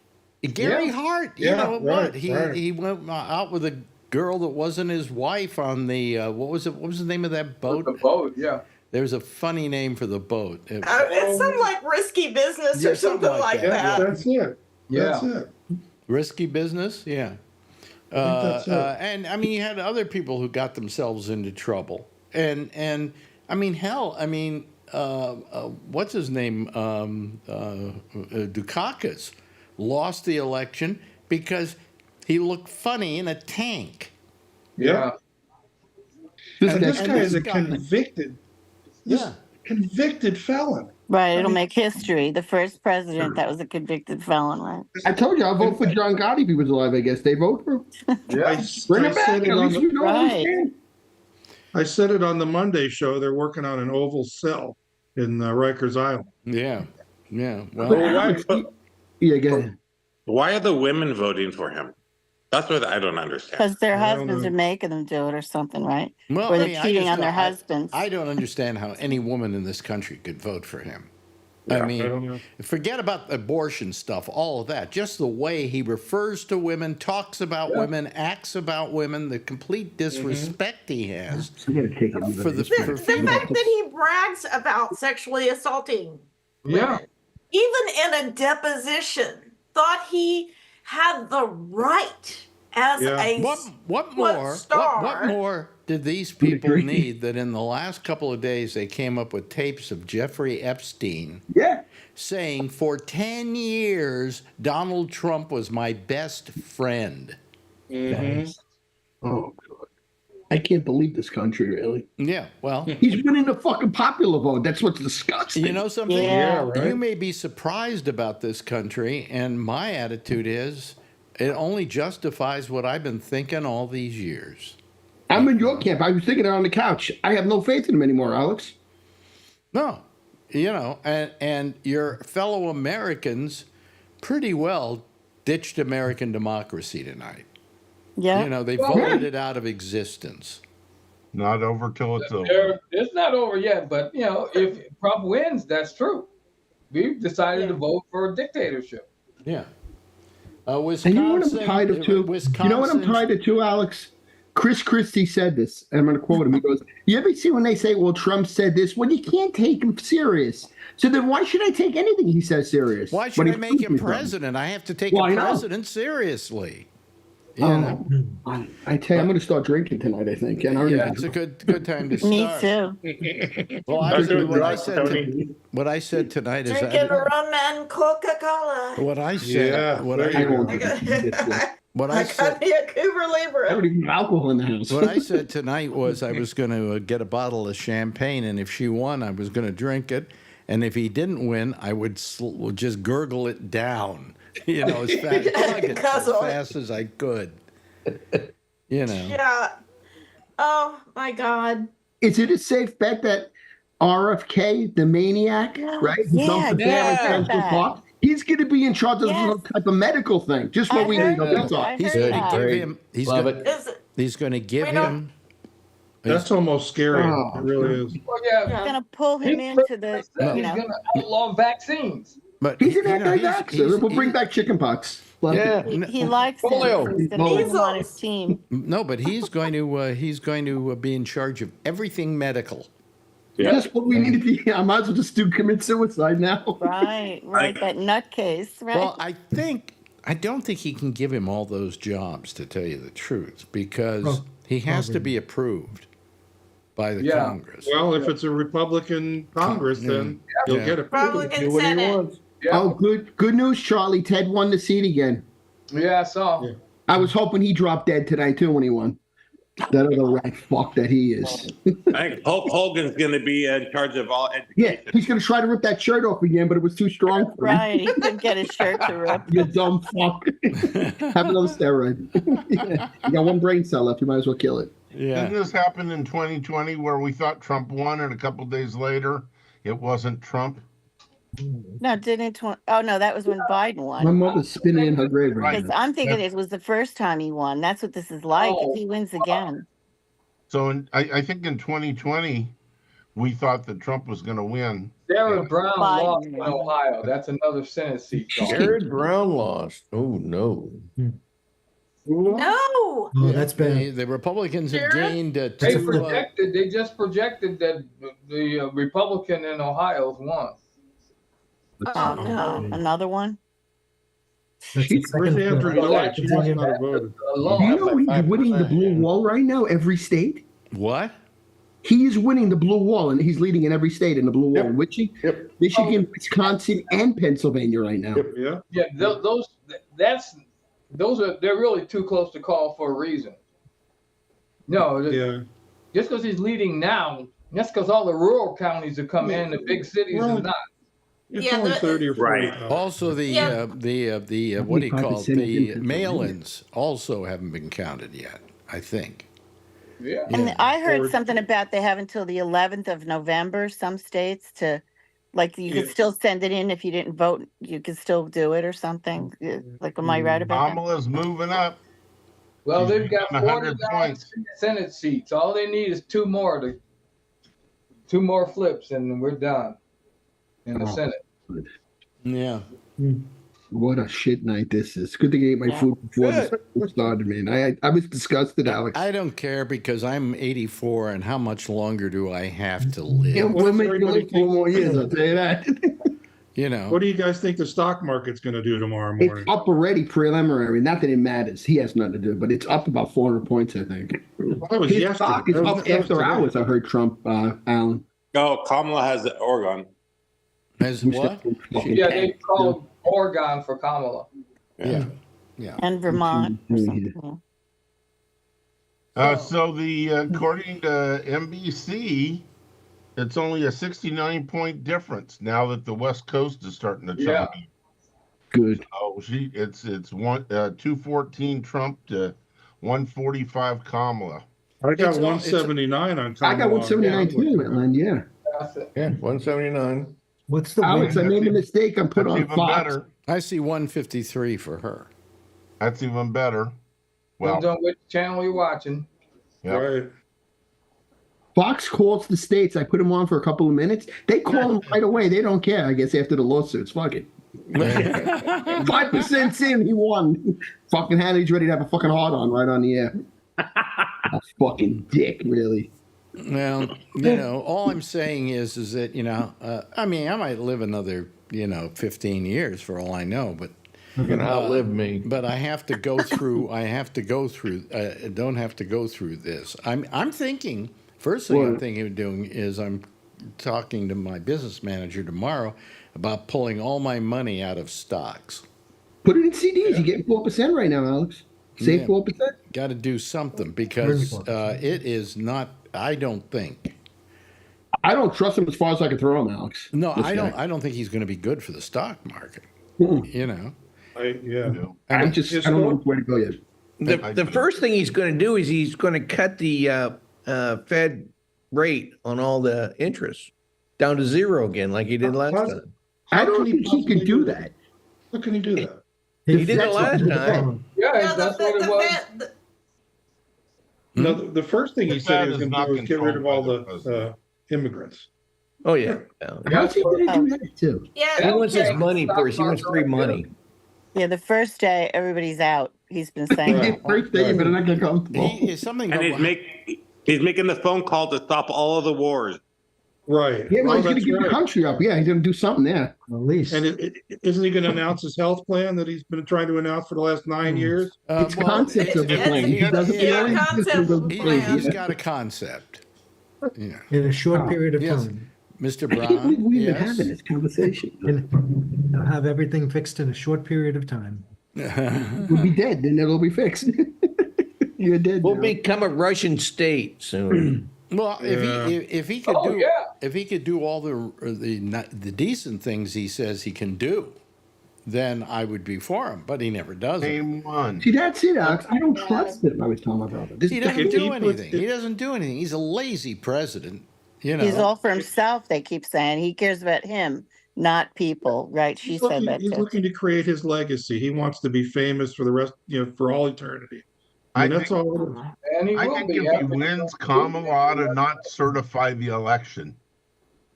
Gary Hart, you know what? He went out with a girl that wasn't his wife on the what was the name of that boat? The boat, yeah. There's a funny name for the boat. It's some like risky business or something like that. That's it. Yeah. That's it. Risky business, yeah. And I mean, you had other people who got themselves into trouble, and I mean, hell, I mean, what's his name? Dukakis lost the election because he looked funny in a tank. Yeah. This guy is a convicted felon. Right, it'll make history. The first president that was a convicted felon, right? I told you, I'll vote for John Gotti if he was alive, I guess. They vote for him. Yeah. Bring it back. At least we know right. I said it on the Monday show. They're working on an oval cell in Rikers Island. Yeah. Yeah. Why are the women voting for him? That's what I don't understand. Because their husbands are making them do it or something, right? Well, or they're cheating on their husbands. I don't understand how any woman in this country could vote for him. Yeah, I mean, forget about abortion stuff, all of that. Just the way he refers to women, talks about women, acts about women, the complete disrespect he has for the fact that he brags about sexually assaulting women, even in a deposition, thought he had the right as a what more did these people need that in the last couple of days they came up with tapes of Jeffrey Epstein saying for 10 years Donald Trump was my best friend. Oh God, I can't believe this country, really. Yeah, well, he's winning the fucking popular vote. That's what's disgusting. You know something? Yeah, right. You may be surprised about this country, and my attitude is it only justifies what I've been thinking all these years. I'm in your camp. I was thinking it on the couch. I have no faith in him anymore, Alex. No, and your fellow Americans pretty well ditched American democracy tonight. Yeah. They voted it out of existence. Not over till it's over. It's not over yet, but if Trump wins, that's true. We've decided to vote for a dictatorship. Yeah. Wisconsin. And you know what I'm tired of too? You know what I'm tired of too, Alex? Chris Christie said this, and I'm going to quote him. He goes, "You ever see when they say, well, Trump said this? Well, you can't take him serious. So then why should I take anything he says serious? Why should I make him president? I have to take a president seriously." I tell you, I'm going to start drinking tonight, I think. And it's a good time to start. Me too. Well, what I said tonight is drinking rum and Coca-Cola. What I said. I got me a Cuba Libre. I don't even have alcohol in the house. What I said tonight was I was going to get a bottle of champagne, and if she won, I was going to drink it, and if he didn't win, I would just gurgle it down You know, as fast, plug it as fast as I could. You know. Yeah. Oh my God. Is it a safe bet that RFK, the maniac, right, who dumped the bear in Central Park, he's going to be in charge of some type of medical thing? Just what we need. That's all. He's going to give him. He's going to give him. That's almost scary. It really is. Well, yeah, He's going to pull him into the. he's going to outlaw vaccines. But he's an anti-vaxxer. We'll bring back chickenpox. Yeah, he likes it. He's going to put him on his team. No, but he's going to be in charge of everything medical. Yeah. That's what we need to be. I might as well just commit suicide now. Right, that nutcase, right? Well, I don't think he can give him all those jobs, to tell you the truth, because he has to be approved by the Congress. Well, if it's a Republican Congress, then he'll get approved. Republican Senate. Yeah. Oh, good news, Charlie. Ted won the seat again. Yeah, I saw. Yeah. I was hoping he dropped dead tonight too when he won. That other rat fuck that he is. I think Hogan's going to be in charge of all education. Yeah, he's going to try to rip that shirt off again, but it was too strong for him. Right, he couldn't get his shirt to rip. You dumb fuck. Have another steroid. Yeah. You got one brain cell left. You might as well kill it. Yeah. Didn't this happen in 2020 where we thought Trump won and a couple days later it wasn't Trump? No, no, that was when Biden won. My mother's spinning in her grave right now. I'm thinking it was the first time he won. That's what this is like. If he wins again. So I think in 2020, we thought that Trump was going to win. Sherrod Brown lost in Ohio. That's another Senate seat. Sherrod Brown lost. Oh, no. No. Oh, that's bad. The Republicans have gained. They just projected that the Republican in Ohio won. Oh no! Another one. Where's Andrew Lloyd? She must not have voted. Do you know he's winning the blue wall right now? Every state. What? He is winning the blue wall, and he's leading in every state in the blue wall. Michigan, Wisconsin, and Pennsylvania right now. Yeah. They're really too close to call for a reason. No. Just because he's leading now, that's because all the rural counties have come in, the big cities are not. It's only 30 or 40. Also, the what do you call it? The mail-ins also haven't been counted yet, I think. Yeah. And I heard something about they have until the 11th of November, some states to, like, you could still send it in if you didn't vote. You could still do it or something. Like, am I right about that? Kamala's moving up. Well, they've got 49 Senate seats. All they need is two more flips, and we're done in the Senate. Yeah. What a shit night this is. Good thing I ate my food before this started, man. I was disgusted, Alex. I don't care because I'm 84, and how much longer do I have to live? Yeah, we'll make you live 4 more years, I'll tell you that. You know. What do you guys think the stock market's going to do tomorrow morning? It's up already preliminary. Not that it matters. He has nothing to do, but it's up about 400 points, I think. His stock is up after hours, I heard Trump, Alan. Oh, Kamala has Oregon. Has what? Yeah, they called Oregon for Kamala. Yeah. And Vermont or something. So according to NBC, it's only a 69-point difference now that the West Coast is starting to chime in. Good. Oh, it's 214 Trump to 145 Kamala. I got 179 on Kamala. I got 179 too, Maitland. Yeah. Yeah, 179. What's the Alex, I made a mistake. I'm put on Fox. Better. I see 153 for her. That's even better. Well, depends on which channel you're watching. Yep. Right. Fox calls the states. I put them on for a couple of minutes. They call them right away. They don't care, I guess, after the lawsuits. Fuck it. 5% in, he won. Fucking Hannity's ready to have a fucking hard on right on the air. A fucking dick, really. Well, you know, all I'm saying is that, you know, I mean, I might live another, 15 years for all I know, but you're gonna outlive me. But I have to go through. Don't have to go through this. I'm thinking. First thing I'm thinking of doing is I'm talking to my business manager tomorrow about pulling all my money out of stocks. Put it in CDs. You're getting 4% right now, Alex. Save 4%. Got to do something because it is not. I don't think. I don't trust him as far as I can throw him, Alex. No, I don't think he's going to be good for the stock market. You know, I don't know where to go yet. The first thing he's going to do is he's going to cut the Fed rate on all the interest down to zero again, like he did last time. I don't think he can do that. How can he do that? He did it last time. Yeah, that's what it was. No, the first thing he said he was going to do was get rid of all the immigrants. Oh yeah. How's he going to do that too? Yeah, He wants his money first. He wants free money. Yeah, the first day everybody's out. He's been saying that. First day, but I'm not going to comfortable. He's making the phone call to stop all of the wars. Right. Yeah, well, he's going to that's get the country up. Yeah, he's going to do something there. At least. And isn't he going to announce his health plan that he's been trying to announce for the last 9 years? It's concepts of the plan. He doesn't He's got a concept. Yeah. In a short period of time. Mr. I can't believe Brown. we even having this conversation. And they'll have everything fixed in a short period of time. We'll be dead, then it'll be fixed. You're dead. We'll now. become a Russian state soon. Well, if he could do all the decent things he says he can do, then I would be for him. But he never does. Name one. See, that's it, Alex. I don't trust him. I was telling my brother. He doesn't do anything. He doesn't do anything. He's a lazy president. You know, he's all for himself. They keep saying he cares about him, not people. Right? She said that. He's too. looking to create his legacy. He wants to be famous for the rest, for all eternity. I mean, that's all. And he I will think be. if he wins, Kamala ought to not certify the election.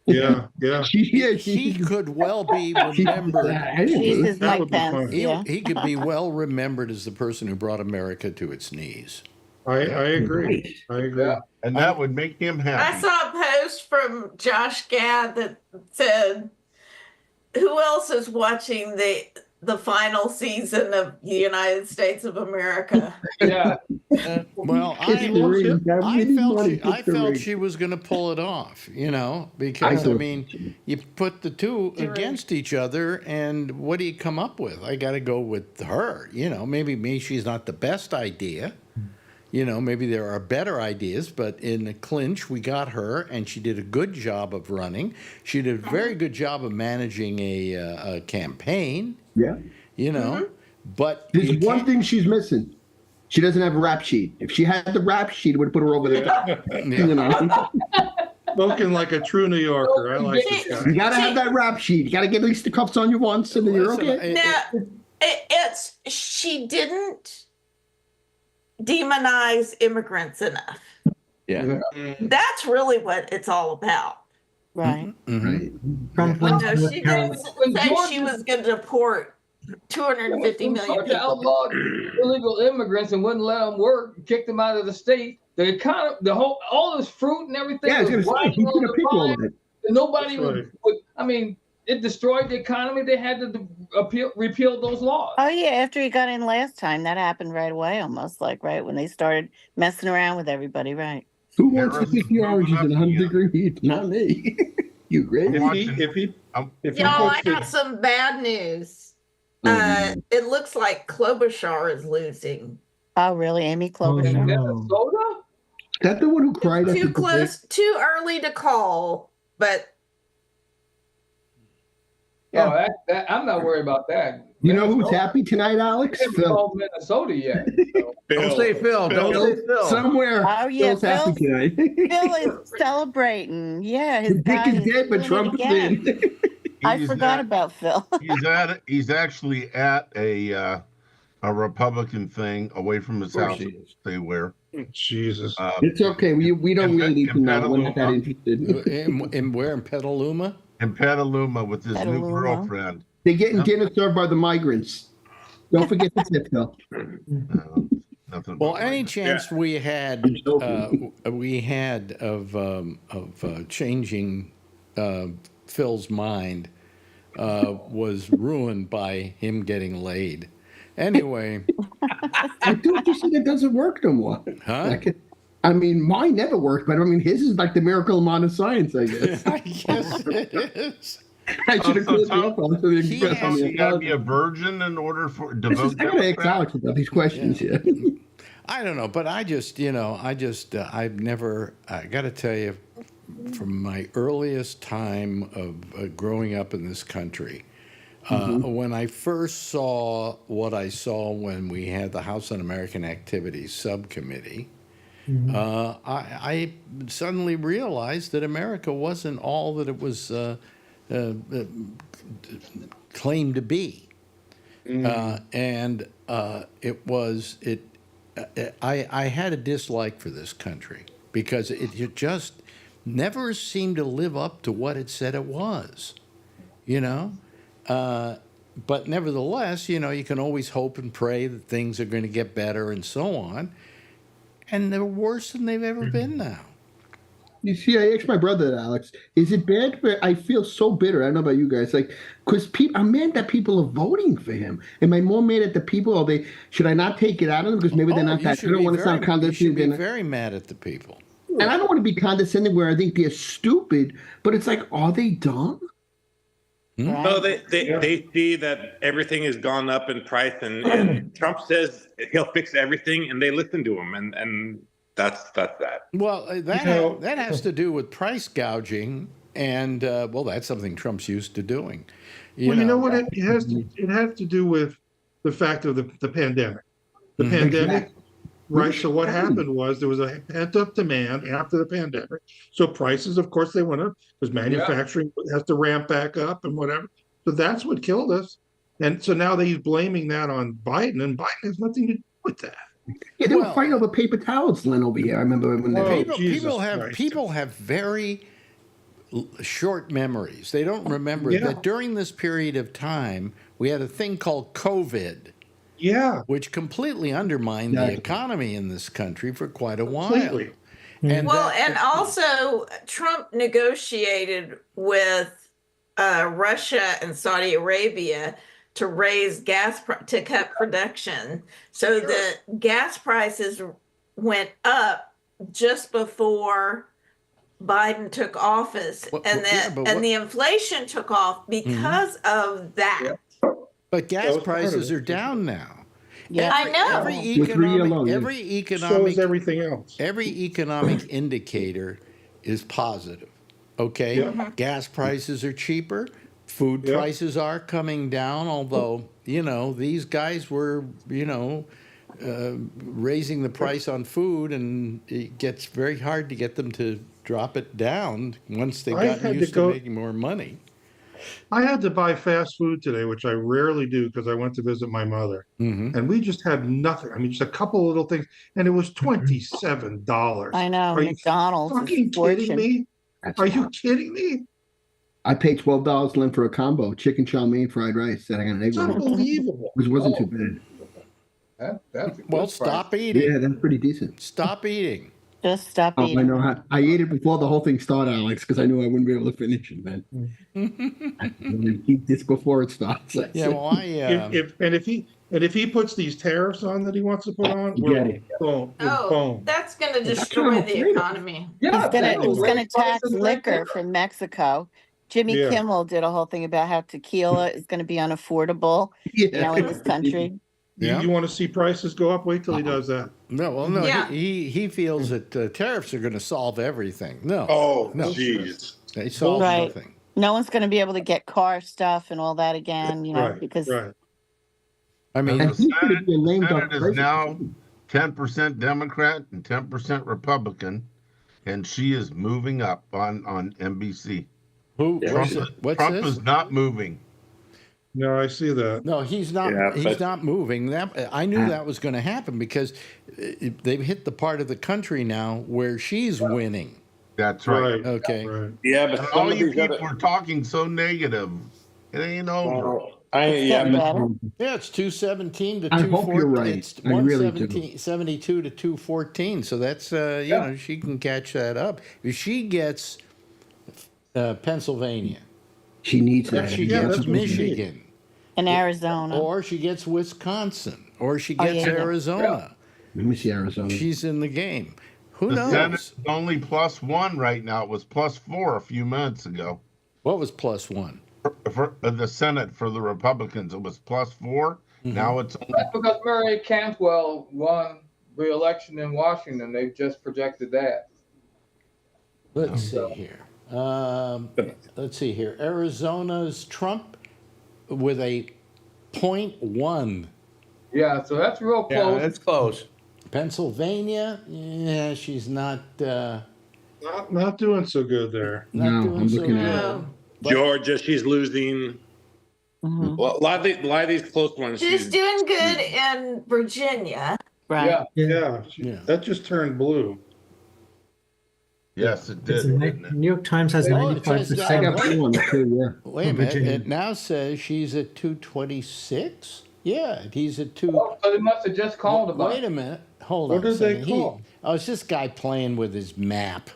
Yeah. He could well be remembered. Jesus, Mike Pence. He could be well remembered as the person who brought America to its knees. I agree. I agree. Yeah. And that would make him happy. I saw a post from Josh Gad that said, "Who else is watching the final season of the United States of America?" Yeah. Well, I felt she was going to pull it off, because you put the two against each other, and what do you come up with? I got to go with her. Maybe she's not the best idea. Maybe there are better ideas, but in the clinch, we got her, and she did a good job of running. She did a very good job of managing a campaign. Yeah. But there's one thing she's missing. She doesn't have a rap sheet. If she had the rap sheet, it would put her over the top. Spoken like a true New Yorker. I like this guy. You got to have that rap sheet. You got to get at least the cuffs on you once, and then you're okay. Now, she didn't demonize immigrants enough. Yeah. That's really what it's all about. Right. Mm-hmm. She didn't say she was going to deport 250 million people. Outlawed illegal immigrants and wouldn't let them work, kicked them out of the state. The economy, all this fruit and everything was riding on the vine, and nobody would. It destroyed the economy. They had to repeal those laws. Oh yeah, after he got in last time, that happened right away, almost right when they started messing around with everybody, right? Who wants to pick the oranges in 100-degree heat? Not me. You great? Y'all, I got some bad news. It looks like Klobuchar is losing. Oh really, Amy Klobuchar? Minnesota? Is that the one who cried? Too close, too early to call, but. Yeah. Oh, I'm not worried about that. You know who's happy tonight, Alex? Phil. Minnesota yet. So. Don't say Phil. Don't say Phil. Somewhere. Oh yeah, Phil's happy tonight. Phil is celebrating. Yeah, his dick is dead, but Trump is in. I forgot about Phil. He's actually at a Republican thing away from his house. Stay where. Jesus. It's okay. We don't really need to know. We're not that interested. In where? In Petaluma? In Petaluma with his new girlfriend. They're getting dinner served by the migrants. Don't forget the tip, Phil. Well, any chance we had of changing Phil's mind was ruined by him getting laid. Anyway, I thought you said it doesn't work no more. Huh? Mine never worked, but his is like the miracle amount of science, I guess. I guess it is. I should have closed up on the express on the. You got to be a virgin in order for to vote. I got to ask Alex about these questions here. I don't know, but I've never. I got to tell you, from my earliest time of growing up in this country, When I first saw what I saw when we had the House Un-American Activities Subcommittee, I suddenly realized that America wasn't all that it was claimed to be. I had a dislike for this country because it just never seemed to live up to what it said it was, you know? But nevertheless, you know, you can always hope and pray that things are going to get better and so on. And they're worse than they've ever been now. You see, I asked my brother that, Alex. Is it bad? I feel so bitter. I don't know about you guys. Like, because I'm mad that people are voting for him. Am I more mad at the people? Should I not take it out of them because maybe they're not that? I don't want to sound condescending. You should be very mad at the people. And I don't want to be condescending where I think they're stupid, but it's like, are they dumb? No, they see that everything has gone up in price, and Trump says he'll fix everything, and they listen to him, and that's that. Well, that has to do with price gouging, and well, that's something Trump's used to doing. You know what? It has to do with the fact of the pandemic. The pandemic, right? So what happened was there was a pent-up demand after the pandemic. So prices, of course, they went up because manufacturing has to ramp back up and whatever. So that's what killed us. And so now he's blaming that on Biden, and Biden has nothing to do with that. Yeah, they were fighting over paper towels, Len, over here. I remember when people have very short memories. They don't remember that during this period of time, we had a thing called COVID. Yeah. Which completely undermined the economy in this country for quite a while. Completely. And also Trump negotiated with Russia and Saudi Arabia to raise to cut production. So the gas prices went up just before Biden took office, and the inflation took off because of that. But gas prices are down now. Yeah, I know. Every economic, so is everything else. Every economic indicator is positive. Okay, gas prices are cheaper. Food prices are coming down. Although these guys were raising the price on food, and it gets very hard to get them to drop it down once they got used to making more money. I had to buy fast food today, which I rarely do because I went to visit my mother. And we just had nothing. I mean, just a couple of little things. And it was $27. I know. Are McDonald's. you fucking kidding me? Are you kidding me? I paid $12, Len, for a combo: chicken chow mein, fried rice, and I got an egg. It's unbelievable. Which wasn't too bad. Well, stop eating. Yeah, that's pretty decent. Stop eating. Just stop eating. I know how. I ate it before the whole thing started, Alex, because I knew I wouldn't be able to finish it, man. I'm gonna eat this before it starts. Yeah, well, if he puts these tariffs on that he wants to put on, boom. That's going to destroy the economy. Yeah, he's going to tax liquor from Mexico. Jimmy Kimmel did a whole thing about how tequila is going to be unaffordable, in this country. You want to see prices go up? Wait till he does that. No. He feels that tariffs are going to solve everything. No. Oh, no. jeez. They solve nothing. No one's going to be able to get car stuff and all that again, because. Right. I mean, the Senate is now 10% Democrat and 10% Republican, and she is moving up on NBC. Trump is not moving. No, I see that. No, he's not. He's not moving. I knew that was going to happen because they've hit the part of the country now where she's winning. That's right. Okay. Right. Yeah, but all you people are talking so negative. It ain't over. It's 217 to 214. I hope you're right. It's I really do. 72 to 214. So that's she can catch that up. If she gets Pennsylvania, she needs that. She gets Michigan. And Arizona. Or she gets Wisconsin. Or she gets Arizona. Let me see Arizona. She's in the game. Who knows? The Senate's only +1 right now. It was +4 a few minutes ago. What was +1? For the Senate for the Republicans, it was +4. Now it's only... That's because Murray Cantwell won re-election in Washington. They've just projected that. Let's see here. Arizona's Trump with a 0.1. Yeah, so that's real close. Yeah, that's close. Pennsylvania, yeah, she's not not doing so good there. not doing so good. Georgia, she's losing. Well, a lot of these close ones. She's doing good in Virginia. Right. Yeah. That just turned blue. Yes, it did. New York Times has Oh, it says 95%. Wait a minute. It now says she's at 226. Yeah, he's at 2. Oh, so they must have just called about Wait a minute. Hold What on. did they call? It's this guy playing with his map.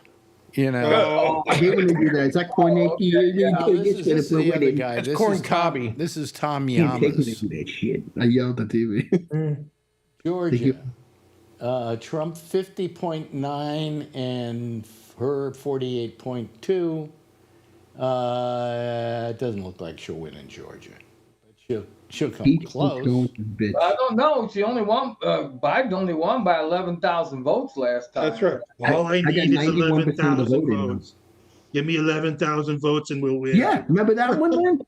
You know. Oh, I hate when they do that. Is that corn? No, this is the other guy. That's This corn is Tom, cobby. This is Tom Can't take me Yamas. to that shit. I yelled at TV. Georgia. Trump 50.9 and her 48.2. It doesn't look like she'll win in Georgia. But she'll come close. I don't know. She only won. Biden only won by 11,000 votes last time. That's right. All I got need is 91% of the 11,000 voting. votes. Give me 11,000 votes and we'll win. Yeah, remember that one, man?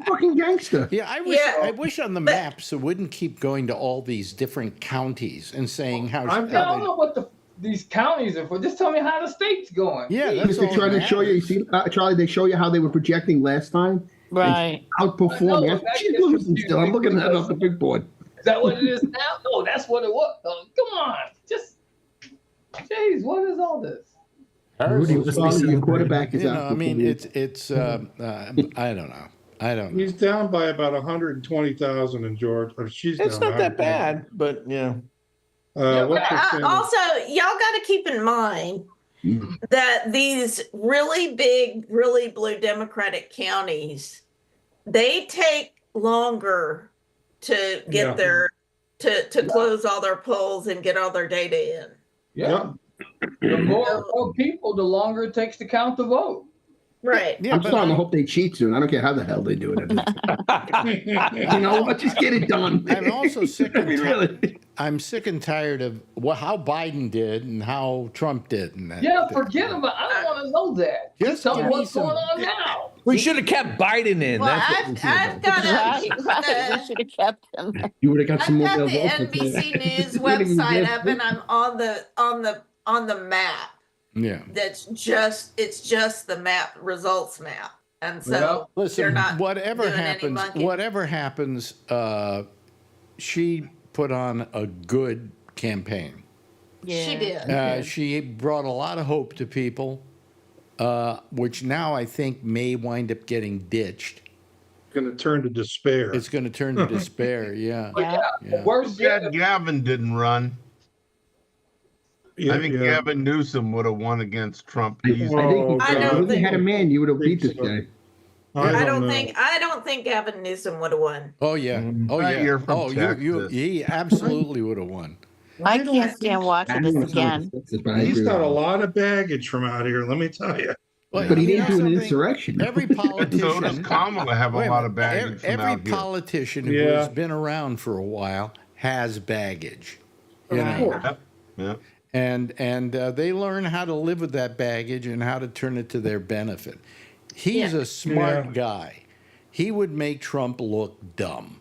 fucking gangster. Yeah, I wish on the maps it wouldn't keep going to all these different counties and saying how. I don't know what these counties are for. Just tell me how the state's going. Yeah, that's They're all trying that to show you. See, Charlie, they show you how they were projecting last time. Right. Outperforming. She's losing still. I'm looking at it off the big board. Is that what it is now? No, that's what it was. Oh, come on, just. Jeez, what is all this? Your quarterback is out. I mean, it's. I don't know. I don't know. He's down by about 120,000 in Georgia. She's It's down not that bad, but yeah. Also, y'all got to keep in mind that these really big, really blue Democratic counties, they take longer to get to close all their polls and get all their data in. Yeah. The more people, the longer it takes to count the vote. Right. I'm starting to hope they cheat soon. I don't care how the hell they do it. You know what? Just get it done. I'm also sick and I'm sick and tired of how Biden did and how Trump did. And that. Yeah, forget about. I don't want to know that. Just tell me what's going on now. We should have kept Biden in. Well, That's I've got We should have kept him. You would have got some more. I've got the NBC News website up, and I'm on the map. Yeah. It's just the map results map, and so listen, they're not whatever happens, she put on a good campaign. Yeah. She did. She brought a lot of hope to people, which now I think may wind up getting ditched. It's going to turn to despair. It's going to turn to despair. Yeah. Worse yet, Gavin didn't run. I think Gavin Newsom would have won against Trump. I think if you had a man, you would have beat this guy. I don't think Gavin Newsom would have won. Oh yeah. Oh yeah. He absolutely would have won. I can't stand watching this again. He's got a lot of baggage from out here, let me tell you. Well, but he didn't do an insurrection. Every politician. So does Kamala have a lot of baggage from Every out here. politician who has been around for a while has baggage. You know? Yeah. And they learn how to live with that baggage and how to turn it to their benefit. He's a smart guy. He would make Trump look dumb.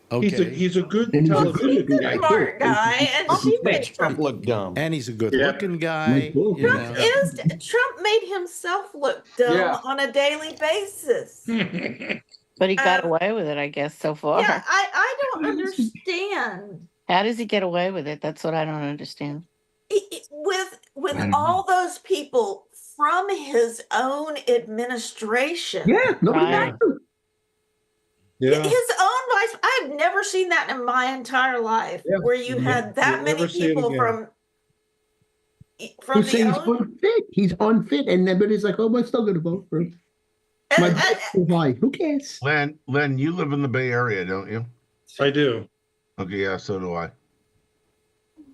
Okay. He's a good television guy. Smart guy, and she makes Trump look dumb. And he's a good-looking guy. Trump made himself look dumb on a daily basis. But he got away with it, I guess, so far. Yeah, I don't understand. How does he get away with it? That's what I don't understand. With all those people from his own administration. Yeah, nobody got to. Yeah. His own vice. I've never seen that in my entire life, where you had that many people from Who say he's unfit? He's unfit, and everybody's like, "Oh, I'm still going to vote for him." Why? Who cares? Len, you live in the Bay Area, don't you? I do. Okay, yeah, so do I.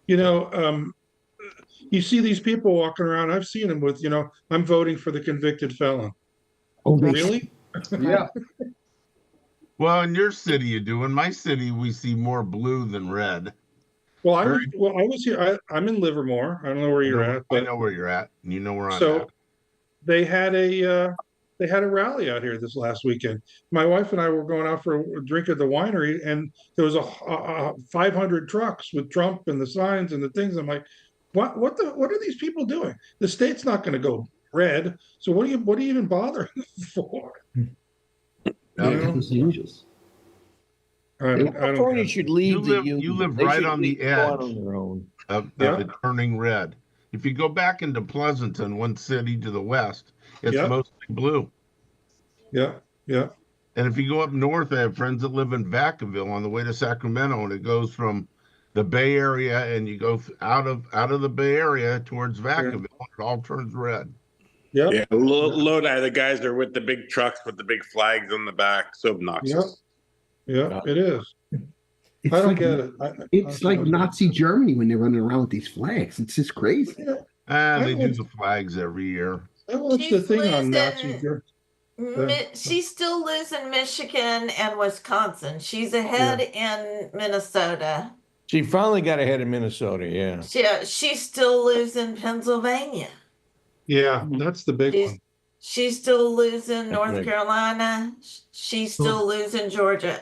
You know, you see these people walking around. I've seen them with, I'm voting for the convicted felon. Oh, really? Yeah. Well, in your city, you do. In my city, we see more blue than red. Well, I was here. I'm in Livermore. I don't know where you're at. But I know where you're at, and you know where I'm at. So they had they had a rally out here this last weekend. My wife and I were going out for a drink at the winery, and there was a 500 trucks with Trump and the signs and the things. I'm like, what are these people doing? The state's not going to go red, so what are you even bothering for? Los Angeles. California should leave the union. You live They right should on the edge on their own. of it turning red. If you go back into Pleasanton, one city to the west, it's mostly blue. Yeah. And if you go up north, I have friends that live in Vacaville on the way to Sacramento, and it goes from the Bay Area, and you go out of the Bay Area towards Vacaville, and it all turns red. Yeah, Lodi, the guys are with the big trucks with the big flags on the back. So obnoxious. Yeah, it is. It's I don't like, get it. It's like Nazi Germany when they're running around with these flags. It's just crazy. They do the flags every year. What's the thing on Nazi Germany? She still lives in Michigan and Wisconsin. She's ahead in Minnesota. She finally got ahead in Minnesota, yeah. She still lives in Pennsylvania. Yeah, that's the big one. She still lives in North right. Carolina. She still lives in Georgia.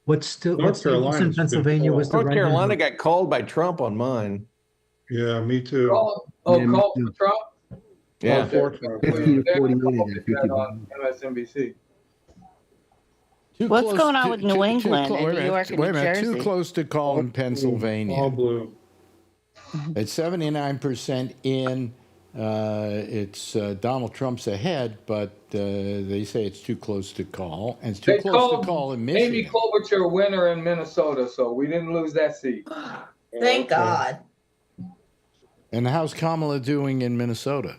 What's in Pennsylvania was the North Carolina got called by Trump on mine. Yeah, me too. Called for Trump? Yeah. For Trump. 15 to 40 minutes. On MSNBC. What's going on with New England and New York and Wait a New minute, Jersey? too close to call in Pennsylvania. All blue. It's 79% in. It's Donald Trump's ahead, but they say it's too close to call, and it's too close to call in Michigan. Amy Klobuchar winner in Minnesota, so we didn't lose that seat. Thank God. And how's Kamala doing in Minnesota?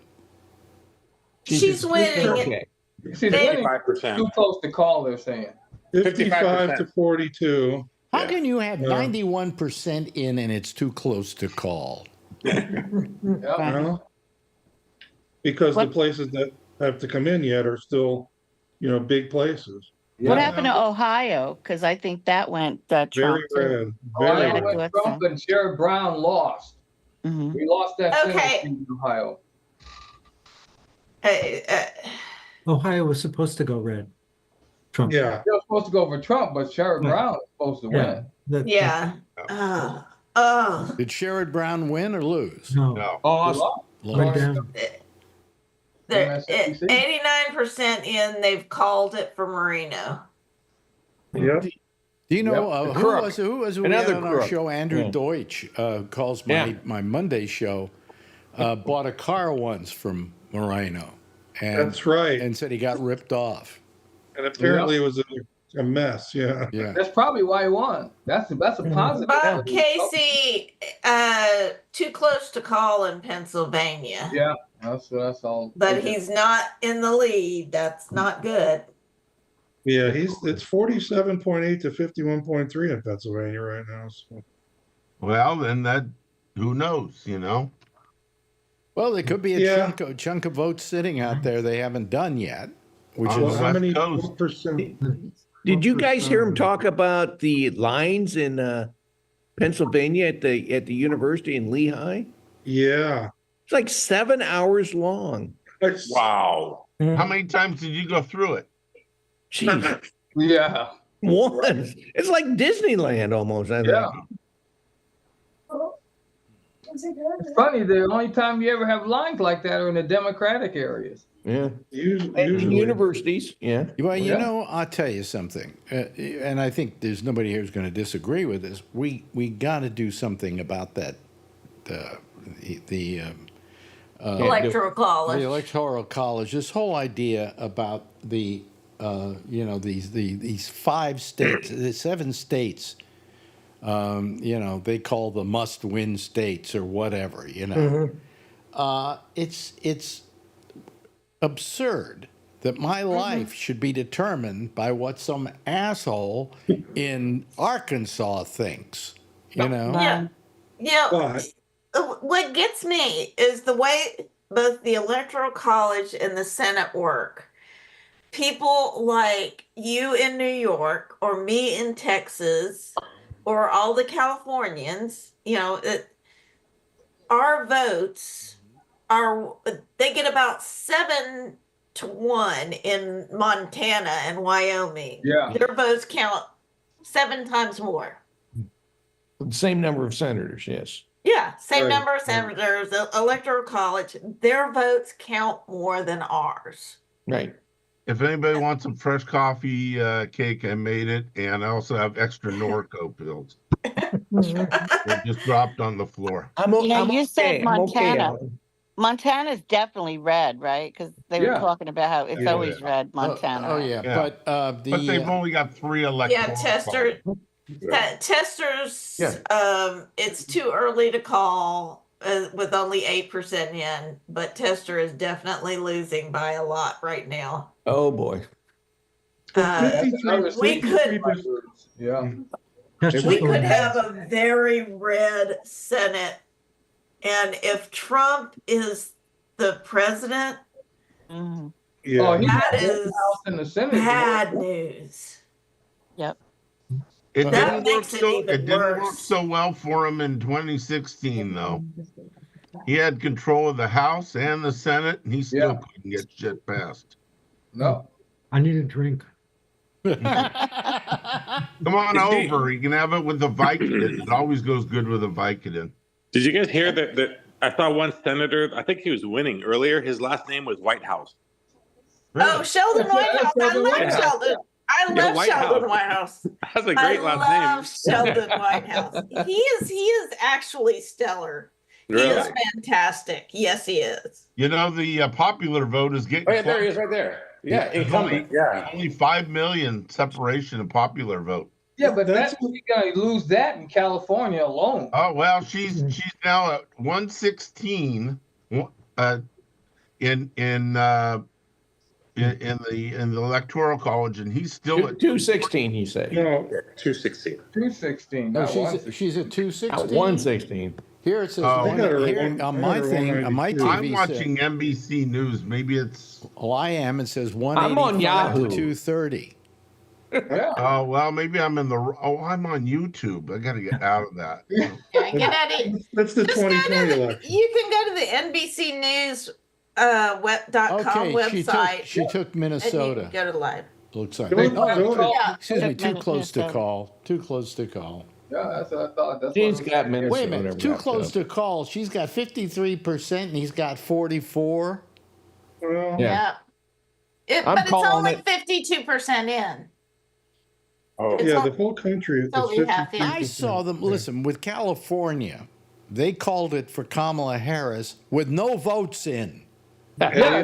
She's winning. Okay. She's winning. 55%. Too close to call, they're saying. 55 to 42. How can you have 91% in and it's too close to call? Because the places that have to come in yet are still, big places. What happened to Ohio? Because I think that went Trump. Very red. Ohio went Trump and Sherrod Brown lost. Mm-hmm. We lost that Senate in Ohio. Ohio was supposed to go red. Trump. Yeah. They were supposed to go for Trump, but Sherrod Brown was supposed to win. Did Sherrod Brown win or lose? No. Oh, Lost. They're 89% in. They've called it for Marino. Yep. Do you know who was we had on our show? Andrew Deutsch calls my Monday show. Bought a car once from Moreno. And, that's right. And said he got ripped off. And apparently it was a mess. Yeah. That's probably why he won. That's a positive. Bob Casey, too close to call in Pennsylvania. Yeah, that's all. But he's not in the lead. That's not good. Yeah, it's 47.8 to 51.3 in Pennsylvania right now. So. Well, then who knows, Well, there could be a chunk of votes sitting out there they haven't done yet. Which is how many percent? Did you guys hear him talk about the lines in Pennsylvania at the university in Lehigh? Yeah. It's like 7 hours long. Wow. How many times did you go through it? Jeez. Yeah. Once. It's like Disneyland almost, I think. Yeah. It's funny, the only time you ever have lines like that are in the Democratic areas. Yeah. Usually. Universities, yeah. Well, I'll tell you something, and I think there's nobody here who's going to disagree with this. We got to do something about that. The Electoral college. The electoral college. This whole idea about the these 5 states, the 7 states. They call the must-win states or whatever. It's absurd that my life should be determined by what some asshole in Arkansas thinks. Yeah. What gets me is the way both the Electoral College and the Senate work. People like you in New York or me in Texas or all the Californians, our votes they get about 7 to 1 in Montana and Wyoming. Yeah. Their votes count 7 times more. The same number of senators, yes. Yeah, same number of senators, electoral college. Their votes count more than ours. Right. If anybody wants some fresh coffee cake, I made it, and I also have extra Norco pills. They just dropped on the floor. You said Montana. Montana's definitely red, right? Because they were talking about how it's always red, Montana. But they've only got 3 electoral. Yeah, testers. It's too early to call with only 8% in, but tester is definitely losing by a lot right now. Oh boy. We could have a very red Senate, and if Trump is the president, that is bad news. Yep. It didn't work so well for him in 2016, though. He had control of the House and the Senate, and he still couldn't get shit passed. No. I need a drink. Come on over. You can have it with the Vicodin. It always goes good with a Vicodin. Did you guys hear that I saw one senator, I think he was winning earlier. His last name was Whitehouse. Oh, Sheldon Whitehouse. I love Sheldon. I love Sheldon Whitehouse. That's a great last name. I love Sheldon Whitehouse. He is actually stellar. Really? He is fantastic. Yes, he is. You know, the popular vote is getting. Oh, yeah, there he is right there. Yeah, incumbent. Only 5 million separation of popular vote. Yeah, but that's you're gonna lose that in California alone. Oh well, she's now at 116 in the electoral college, and he's still at 216. He said. No, 216. 216. No, she's at 216. 116. Here it says here on my thing, on my TV. I'm watching NBC News. Maybe it's. Oh, I am. It says 185 I'm on Yahoo. to 230. Oh well, maybe I'm in the. Oh, I'm on YouTube. I got to get out of that. Get at it. That's the 2020 election. You can go to the NBC News .com website. She took Minnesota. And you can go to live. Looks like. Excuse me. Too close to call. Too close to call. Yeah, that's what I thought. That's She's got Minnesota. Wait a minute. Too close to call. She's got 53%, and he's got 44. Well, Yeah. But it's only 52% in. Oh, yeah, the whole country is only half 53%. in. I saw them. Listen, with California, they called it for Kamala Harris with no votes in. Yeah,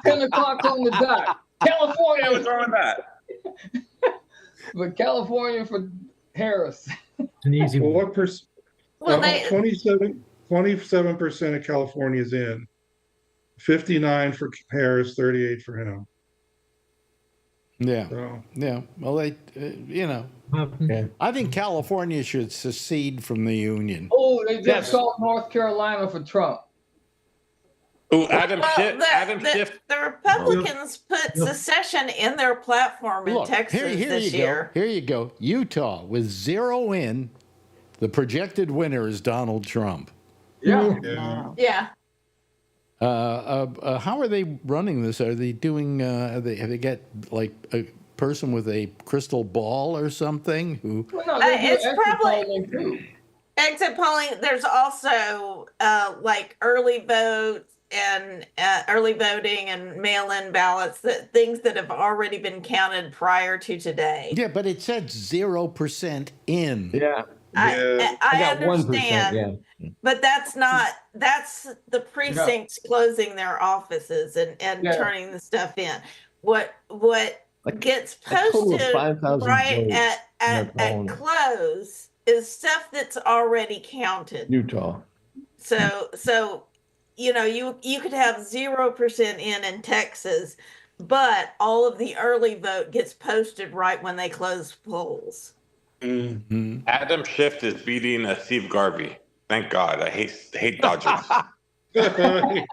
10 o'clock on the dot. California was wrong with that. But California for Harris. An easy Well, one. what percent? Well, 27% of California is in. 59 for Harris, 38 for him. Yeah. So, Yeah. Well, they, I think California should secede from the union. Oh, they just called North Carolina for Trump. Oh, Adam Schiff. The Republicans put secession in their platform in Texas this year. Here you go. Utah with 0 in. The projected winner is Donald Trump. Yeah. How are they running this? Are they doing? Have they got like a person with a crystal ball or something? Who? Well, no, It's probably exit polling. There's also like early votes and early voting and mail-in ballots, things that have already been counted prior to today. Yeah, but it said 0% in. Yeah. I understand, 1%, but that's the precincts closing their offices and turning the stuff in. What gets posted right at close is stuff that's already counted. Utah. So you could have 0% in Texas, but all of the early vote gets posted right when they close polls. Mm-hmm. Adam Schiff is beating Steve Garvey. Thank God. I hate Dodgers. I hate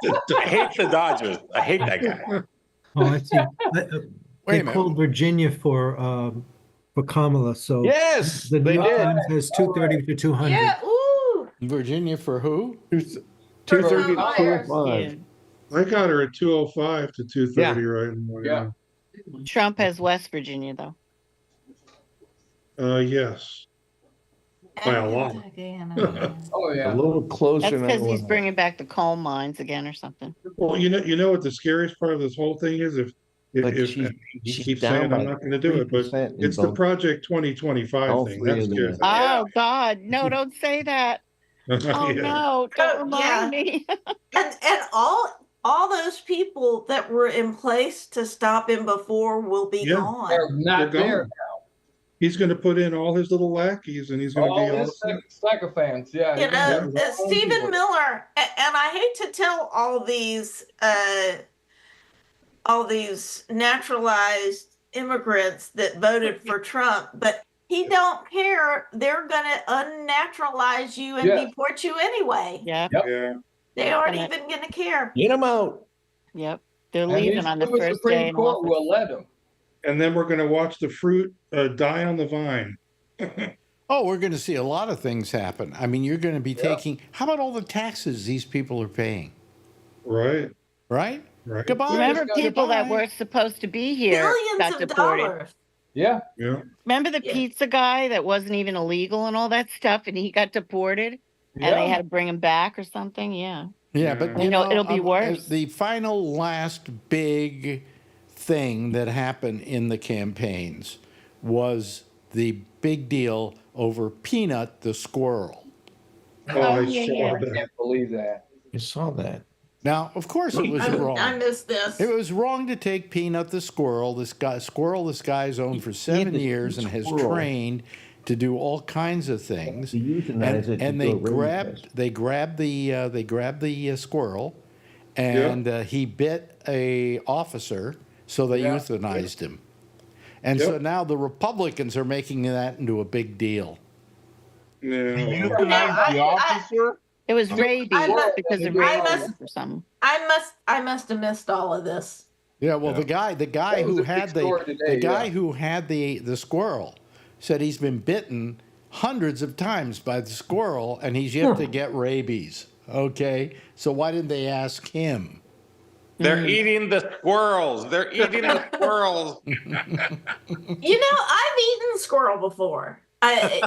the Dodgers. I hate that guy. Oh, I see. They called Virginia for Kamala. So yes, the they New did. Times has 230 to 200. Yeah, ooh. Virginia for who? 230 to 205. I got her at 205 to 230 right now. Yeah. Trump has West Virginia, though. Yes. By a lot. Oh, yeah. A little closer. That's than because I he's was. bringing back the coal mines again or something. Well, you know what the scariest part of this whole thing is? But If she's he keeps down saying by I'm not going to do it, but 3% in it's the both. Project 2025 All thing three that of them. scares me. Oh, God. No, don't say that. Oh, Yeah. no. Don't remind me. And all those people that were in place to stop him before will be Yeah. gone. They're not They're there gone. He's going to put in all his little lackeys, and he's going to all be all his sycophants. Yeah. You know, Stephen Miller, and I hate to tell all these naturalized immigrants that voted for Trump, but he don't care. They're gonna unnaturalize you and deport you anyway. Yep. Yeah. They aren't even gonna care. Get them out. Yep. They're And leaving on the first day Supreme in Court office. will let him. And then we're going to watch the fruit die on the vine. Oh, we're going to see a lot of things happen. I mean, you're going to be taking. How about all the taxes these people are paying? Right. Right. Right. Goodbye. Remember people that Goodbye. were supposed to be here Billions got of deported. dollars. Yeah. Yeah. Remember the pizza guy that wasn't even illegal and all that stuff, and he got deported, and they had to bring him back or something? Yeah. Yeah, but You know, it'll be worse. The final last big thing that happened in the campaigns was the big deal over Peanut the squirrel. Oh, I I saw that. can't believe that. You saw that. Now, of course, it was wrong. I missed this. It was wrong to take Peanut the squirrel. This guy's owned for 7 years and has trained to do all kinds of things. And they grabbed the squirrel, and he bit a officer, so they euthanized him. And so now the Republicans are making that into a big deal. Euthanized the officer? It was rabies because of rabies or something. I must have missed all of this. Yeah, well, the guy who had the squirrel said he's been bitten hundreds of times by the squirrel and he's yet to get rabies. Okay, so why didn't they ask him? They're eating the squirrels. They're eating the squirrels. You know, I've eaten squirrel before. In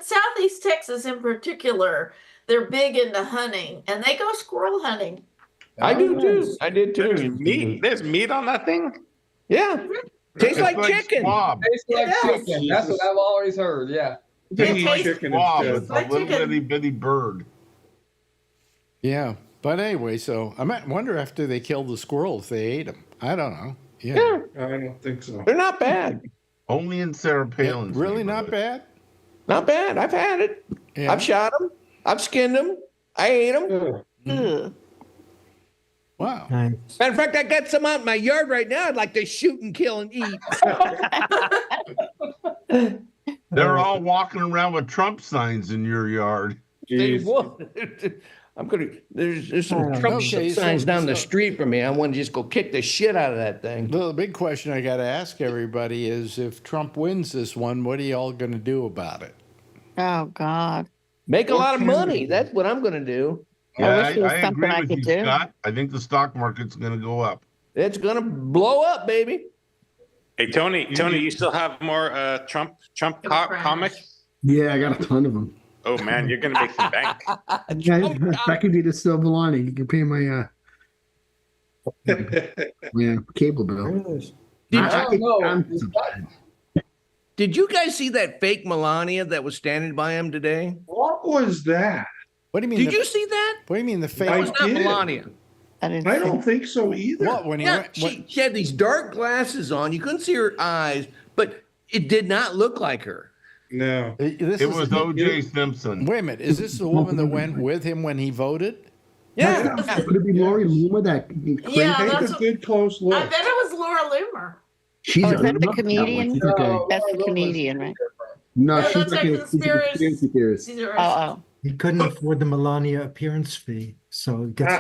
Southeast Texas in particular, they're big into hunting, and they go squirrel hunting. I do too. I did too. There's meat on that thing? Yeah. Tastes like chicken. Tastes like chicken. That's what I've always heard. Yeah. Chicken It's a little bitty bird. Yeah, but anyway, so I might wonder after they killed the squirrel if they ate him. I don't know. Yeah. I don't think so. They're not bad. Only in Sarah Palin's. Really not bad? Not bad. I've had it. Yeah. I've shot them. I've skinned them. I ate them. Wow. Nice. Matter of fact, I got some out in my yard right now. I'd like to shoot and kill and eat. They're all walking around with Trump signs in your yard. They would. I'm gonna. There's some Trump Okay, signs so- down the street from me. I want to just go kick the shit out of that thing. Well, the big question I got to ask everybody is if Trump wins this one, what are y'all going to do about it? Oh, God. Make a lot of money. That's what I'm gonna do. Yeah, wish there was I something agree I with could you, do. Scott. I think the stock market's going to go up. It's gonna blow up, baby. Hey, Tony, you still have more Trump comics? Yeah, I got a ton of them. Oh, man, you're going to make some bank. That could be the silver lining. You can pay my cable bill. Did you guys see that fake Melania that was standing by him today? What was that? What do you mean? Did you see that? What do you mean the fake? That was not Melania. I don't think so either. What when he Yeah, went? she had these dark glasses on. You couldn't see her eyes, but it did not look like her. No. It was O.J. Simpson. Wait a minute. Is this the woman that went with him when he voted? Yeah. Could it be Lori Loomer? That Yeah, Take that's a good close look. I bet it was Laura Loomer. She's Oh, is that the love that one. comedian? She's okay. That's the comedian, right? No, No, she's that's like a a conspiracy theorist. Oh. He couldn't afford the Melania appearance fee, so it gets.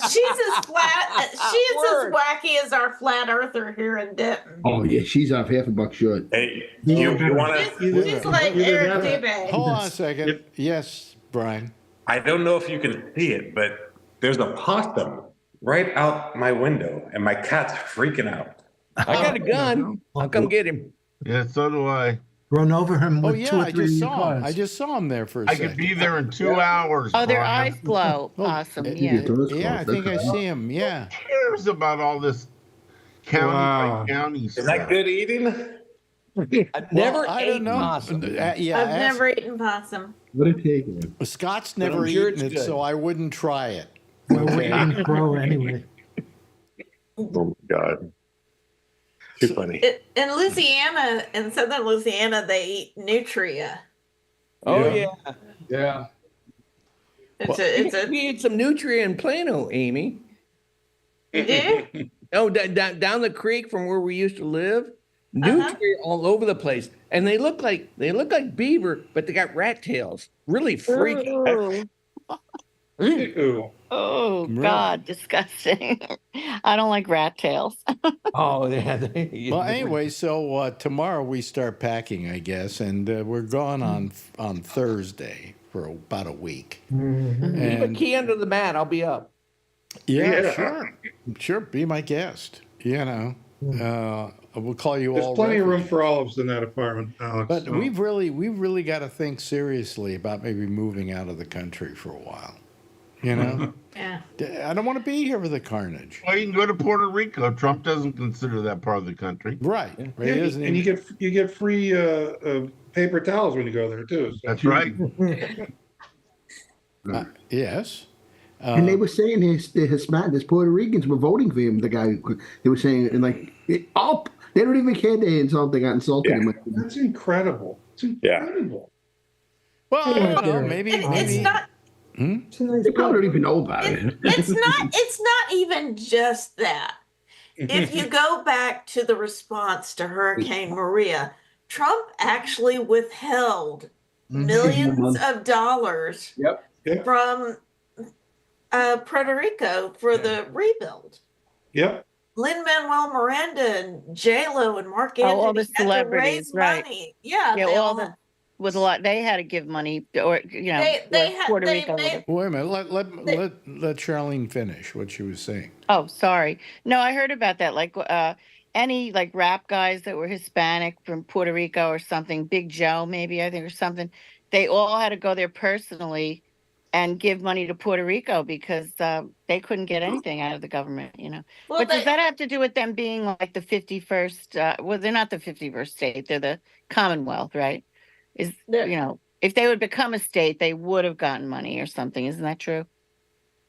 She's as flat. She is as wacky as our flat earther here in Denton. Oh yeah, she's off half a buck short. Hey, you want to? She's like Eric Dubé. Hold on a second. Yes, Brian. I don't know if you can see it, but there's a possum right out my window, and my cat's freaking out. I got a gun. I'll come get him. Yeah, so do I. Run over him with yeah, 2 or I 3 just of your saw him. cars. I just saw him there for a I second. could be there in 2 hours. Oh, their Brian. eyes glow. Awesome. Yeah. Yeah, I think I see him. Yeah. Who cares about all this county by county stuff? Is that good eating? I've never I ate don't know. possum. Yeah, I've never eaten possum. What a take, man. Scott's But I'm never sure eaten it's it, good. so I wouldn't try it. We're waiting to grow anyway. Oh my God. Too funny. In Louisiana, in southern Louisiana, they eat nutria. Oh yeah. Yeah. We had some nutria in Plano, Amy. You do? Oh, down the creek from where we used to live, nutria all over the place, and they look like beaver, but they got rat tails. Really freaky. Ew. Oh God, disgusting. I don't like rat tails. Oh yeah. Well, anyway, so tomorrow we start packing, I guess, and we're gone on Thursday for about a week. Put a key under the mat. I'll be up. Yeah, sure. Be my guest. You know, we'll call you There's all. plenty of room for all of us in that apartment, Alex. But so. we've really got to think seriously about maybe moving out of the country for a while. You know, Yeah. I don't want to be here for the carnage. Well, you can go to Puerto Rico. Trump doesn't consider that part of the country. Right. Yeah, and you get free paper towels when you go there too. So. That's right. Yes. And they were saying the Hispanics, Puerto Ricans were voting for him. The guy, they were saying, and like, they don't even care they insult. They got insulted him. That's incredible. It's incredible. Well, I don't know. Maybe. It's not. They probably don't even know about it. It's not even just that. If you go back to the response to Hurricane Maria, Trump actually withheld millions of dollars from Puerto Rico for the rebuild. Yep. Lin-Manuel Miranda and J-Lo and Mark Anthony all the had to celebrities, raise right? money. Yeah, Yeah, they all all the with a lot. They had to give money, or Puerto Rico. Wait a minute. Let Charlene finish what she was saying. Oh, sorry. No, I heard about that. Like any like rap guys that were Hispanic from Puerto Rico or something, Big Joe maybe I think or something. They all had to go there personally and give money to Puerto Rico because they couldn't get anything out of the government, you know. Well, but does that have to do with them being like the 51st? Well, they're not the 51st state; they're the Commonwealth, right? You know, if they would become a state, they would have gotten money or something. Isn't that true?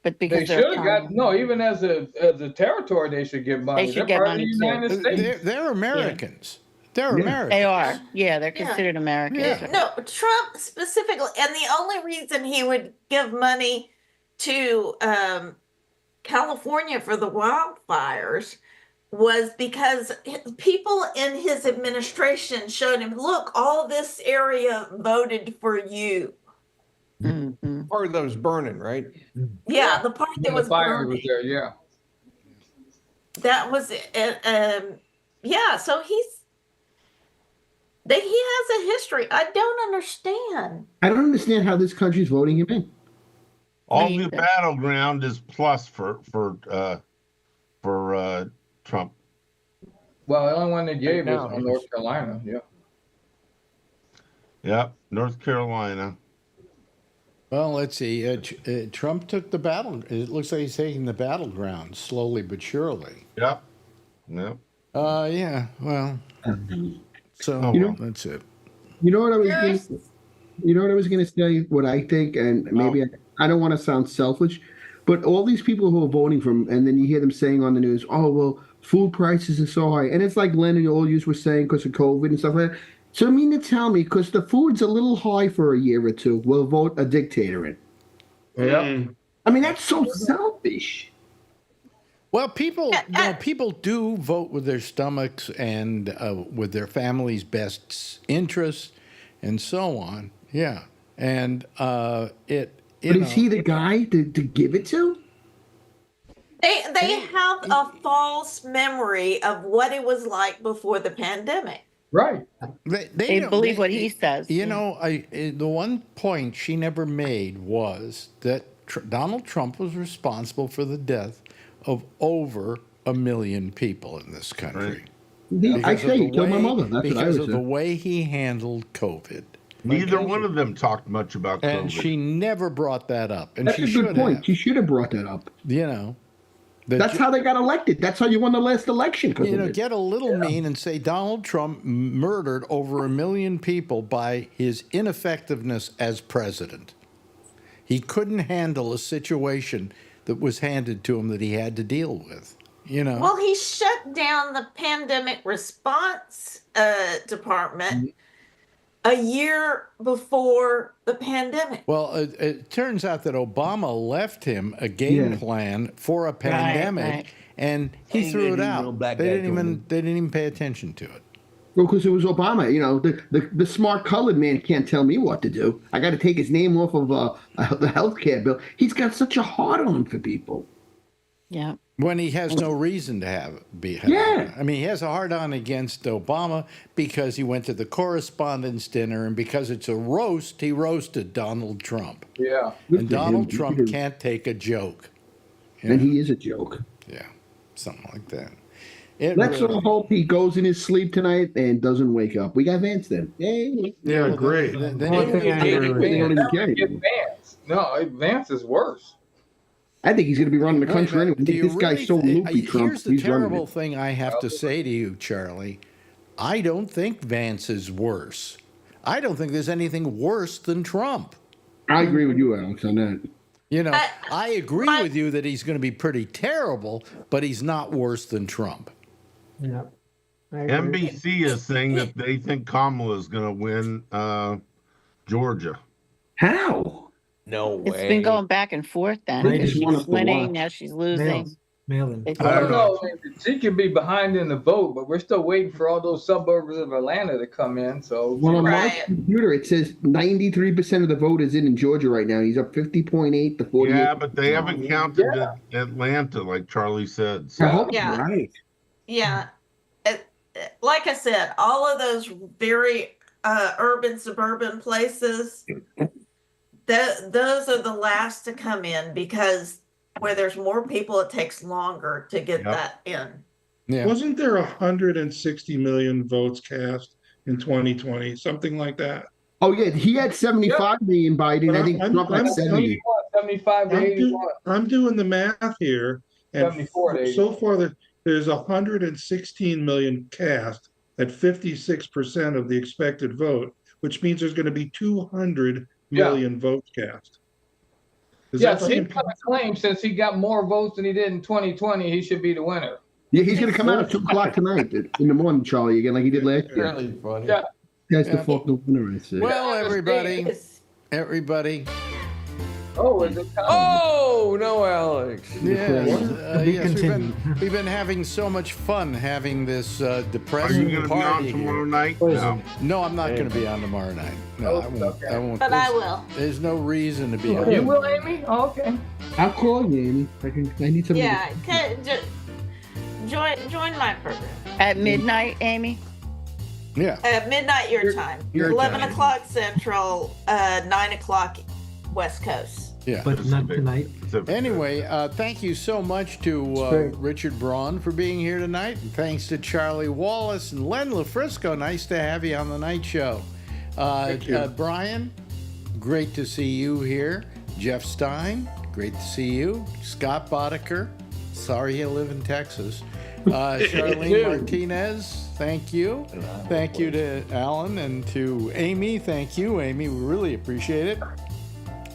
But because they should have got even as a territory, they should get money. They should They're get part money of the United States. They're Americans. They're Americans. They are. Yeah, they're considered Americans. Yeah. No, Trump specifically, and the only reason he would give money to California for the wildfires was because people in his administration showed him, look, all this area voted for you. Part of that was burning, right? Yeah, the part that was fire burning. was there. Yeah. That was it. Yeah, so he has a history. I don't understand. I don't understand how this country's voting him in. All the battleground is plus for Trump. Well, the only one they gave is on North Carolina. Yeah. Yep, North Carolina. Well, let's see. Trump took the battle. It looks like he's taking the battleground slowly but surely. Yep. Yep. Yeah. Well. So that's it. You know what I was going to say? What I think, and maybe I don't want to sound selfish, but all these people who are voting for him, and then you hear them saying on the news, "Oh well, food prices are so high," and it's like Len and all you were saying because of COVID and stuff like that. So I mean to tell me, because the food's a little high for a year or two, we'll vote a dictator in. Yeah. I mean that's so selfish. Well, people do vote with their stomachs and with their family's best interests and so on. Yeah, and But is he the guy to give it to? They have a false memory of what it was like before the pandemic. Right. They believe what he says. You know, the one point she never made was that Donald Trump was responsible for the death of over 1 million people in this country. I say, he killed my mother. That's what I because would of the say. way he handled COVID. Neither one of them talked much about COVID. And she never brought that up. And That's she a good should point. have. She should have brought that up. You know. That's how they got elected. That's how you won the last election. You know, get a little mean and say Donald Trump murdered over 1 million people by his ineffectiveness as president. He couldn't handle a situation that was handed to him that he had to deal with. You know. Well, he shut down the pandemic response department a year before the pandemic. Well, it turns out that Obama left him a game plan for a pandemic, and he threw it out. They didn't even pay attention to it. Well, because it was Obama. You know, the smart colored man can't tell me what to do. I got to take his name off of the health care bill. He's got such a hard on for people. Yeah. When he has no reason to Yeah. I mean, he has a hard-on against Obama because he went to the correspondence dinner, and because it's a roast, he roasted Donald Trump. Yeah. And Donald Trump can't take a joke. And he is a joke. Yeah, something like that. Let's all hope he goes in his sleep tonight and doesn't wake up. We got Vance then. Yay. Yeah, great. Vance. No, Vance is worse. I think he's going to be running the country anyway. This guy's so loopy, Trump. Here's the terrible thing I have to say to you, Charlie. I don't think Vance is worse. I don't think there's anything worse than Trump. I agree with you, Alex, on that. You know, I agree with you that he's going to be pretty terrible, but he's not worse than Trump. Yeah. NBC is saying that they think Kamala is going to win Georgia. How? No way. It's been going back and forth then. She's winning, now she's losing. Mail-in. I don't know. She could be behind in the vote, but we're still waiting for all those suburbs of Atlanta to come in. So, well, on my computer, it says 93% of the vote is in Georgia right now. He's up 50.8 to 48. Yeah, but they haven't counted Atlanta, like Charlie said. So. I hope Yeah. right. Yeah. Like I said, all of those very urban, suburban places, those are the last to come in because where there's more people, it takes longer to get that in. Yeah. Wasn't there 160 million votes cast in 2020, something like that? Oh yeah, he had 75 million Biden. But I think Trump had 70. 75 to 81. I'm doing the math here, and 74 to 81. So far there's 116 million cast at 56% of the expected vote, which means there's going to be 200 million votes cast. Yeah, so he's going to claim since he got more votes than he did in 2020, he should be the winner. Yeah, he's going to come out at 2 o'clock tonight in the morning, Charlie, again, like he did last year. Really funny. Yeah. That's the fuck the winner, I say. Well, everybody. Oh, is it time? Oh, no, Alex. Yes, we've been having so much fun having this depressing Are you going to be on tomorrow night? No, I'm not going to be on tomorrow night. No, I won't. I won't. But I will. There's no reason to be on. You will, Amy? Oh, okay. I'll call you, Amy. I need something. Yeah, join my program. At midnight, Amy? Yeah. At midnight your time. Your 11 time. o'clock Central, 9 o'clock West Coast. Yeah. But not tonight. Anyway, thank you so much to Richard Braun for being here tonight. And thanks to Charlie Wallace and Len LaFrisco. Nice to have you on the night show. Thank you. Brian, great to see you here. Jeff Stein, great to see you. Scott Boddicker, sorry you live in Texas. Charlene Martinez, thank you. Thank you to Alan and to Amy. Thank you, Amy. We really appreciate it.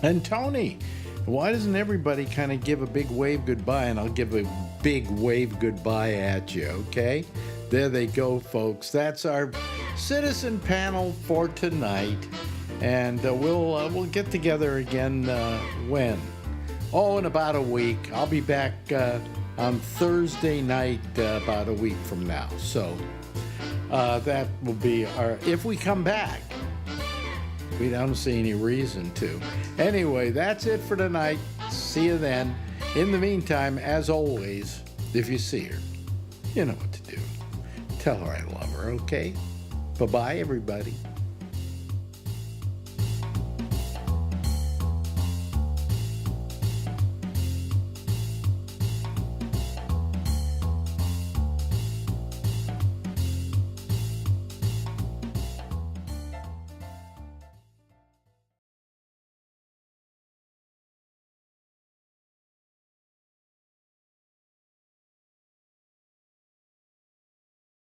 And Tony, why doesn't everybody kind of give a big wave goodbye? And I'll give a big wave goodbye at you, okay? There they go, folks. That's our citizen panel for tonight. And we'll get together again when? Oh, in about a week. I'll be back on Thursday night about a week from now. So that will be our, if we come back. We don't see any reason to. Anyway, that's it for tonight. See you then. In the meantime, as always, if you see her, you know what to do. Tell her I love her, okay? Bye-bye, everybody.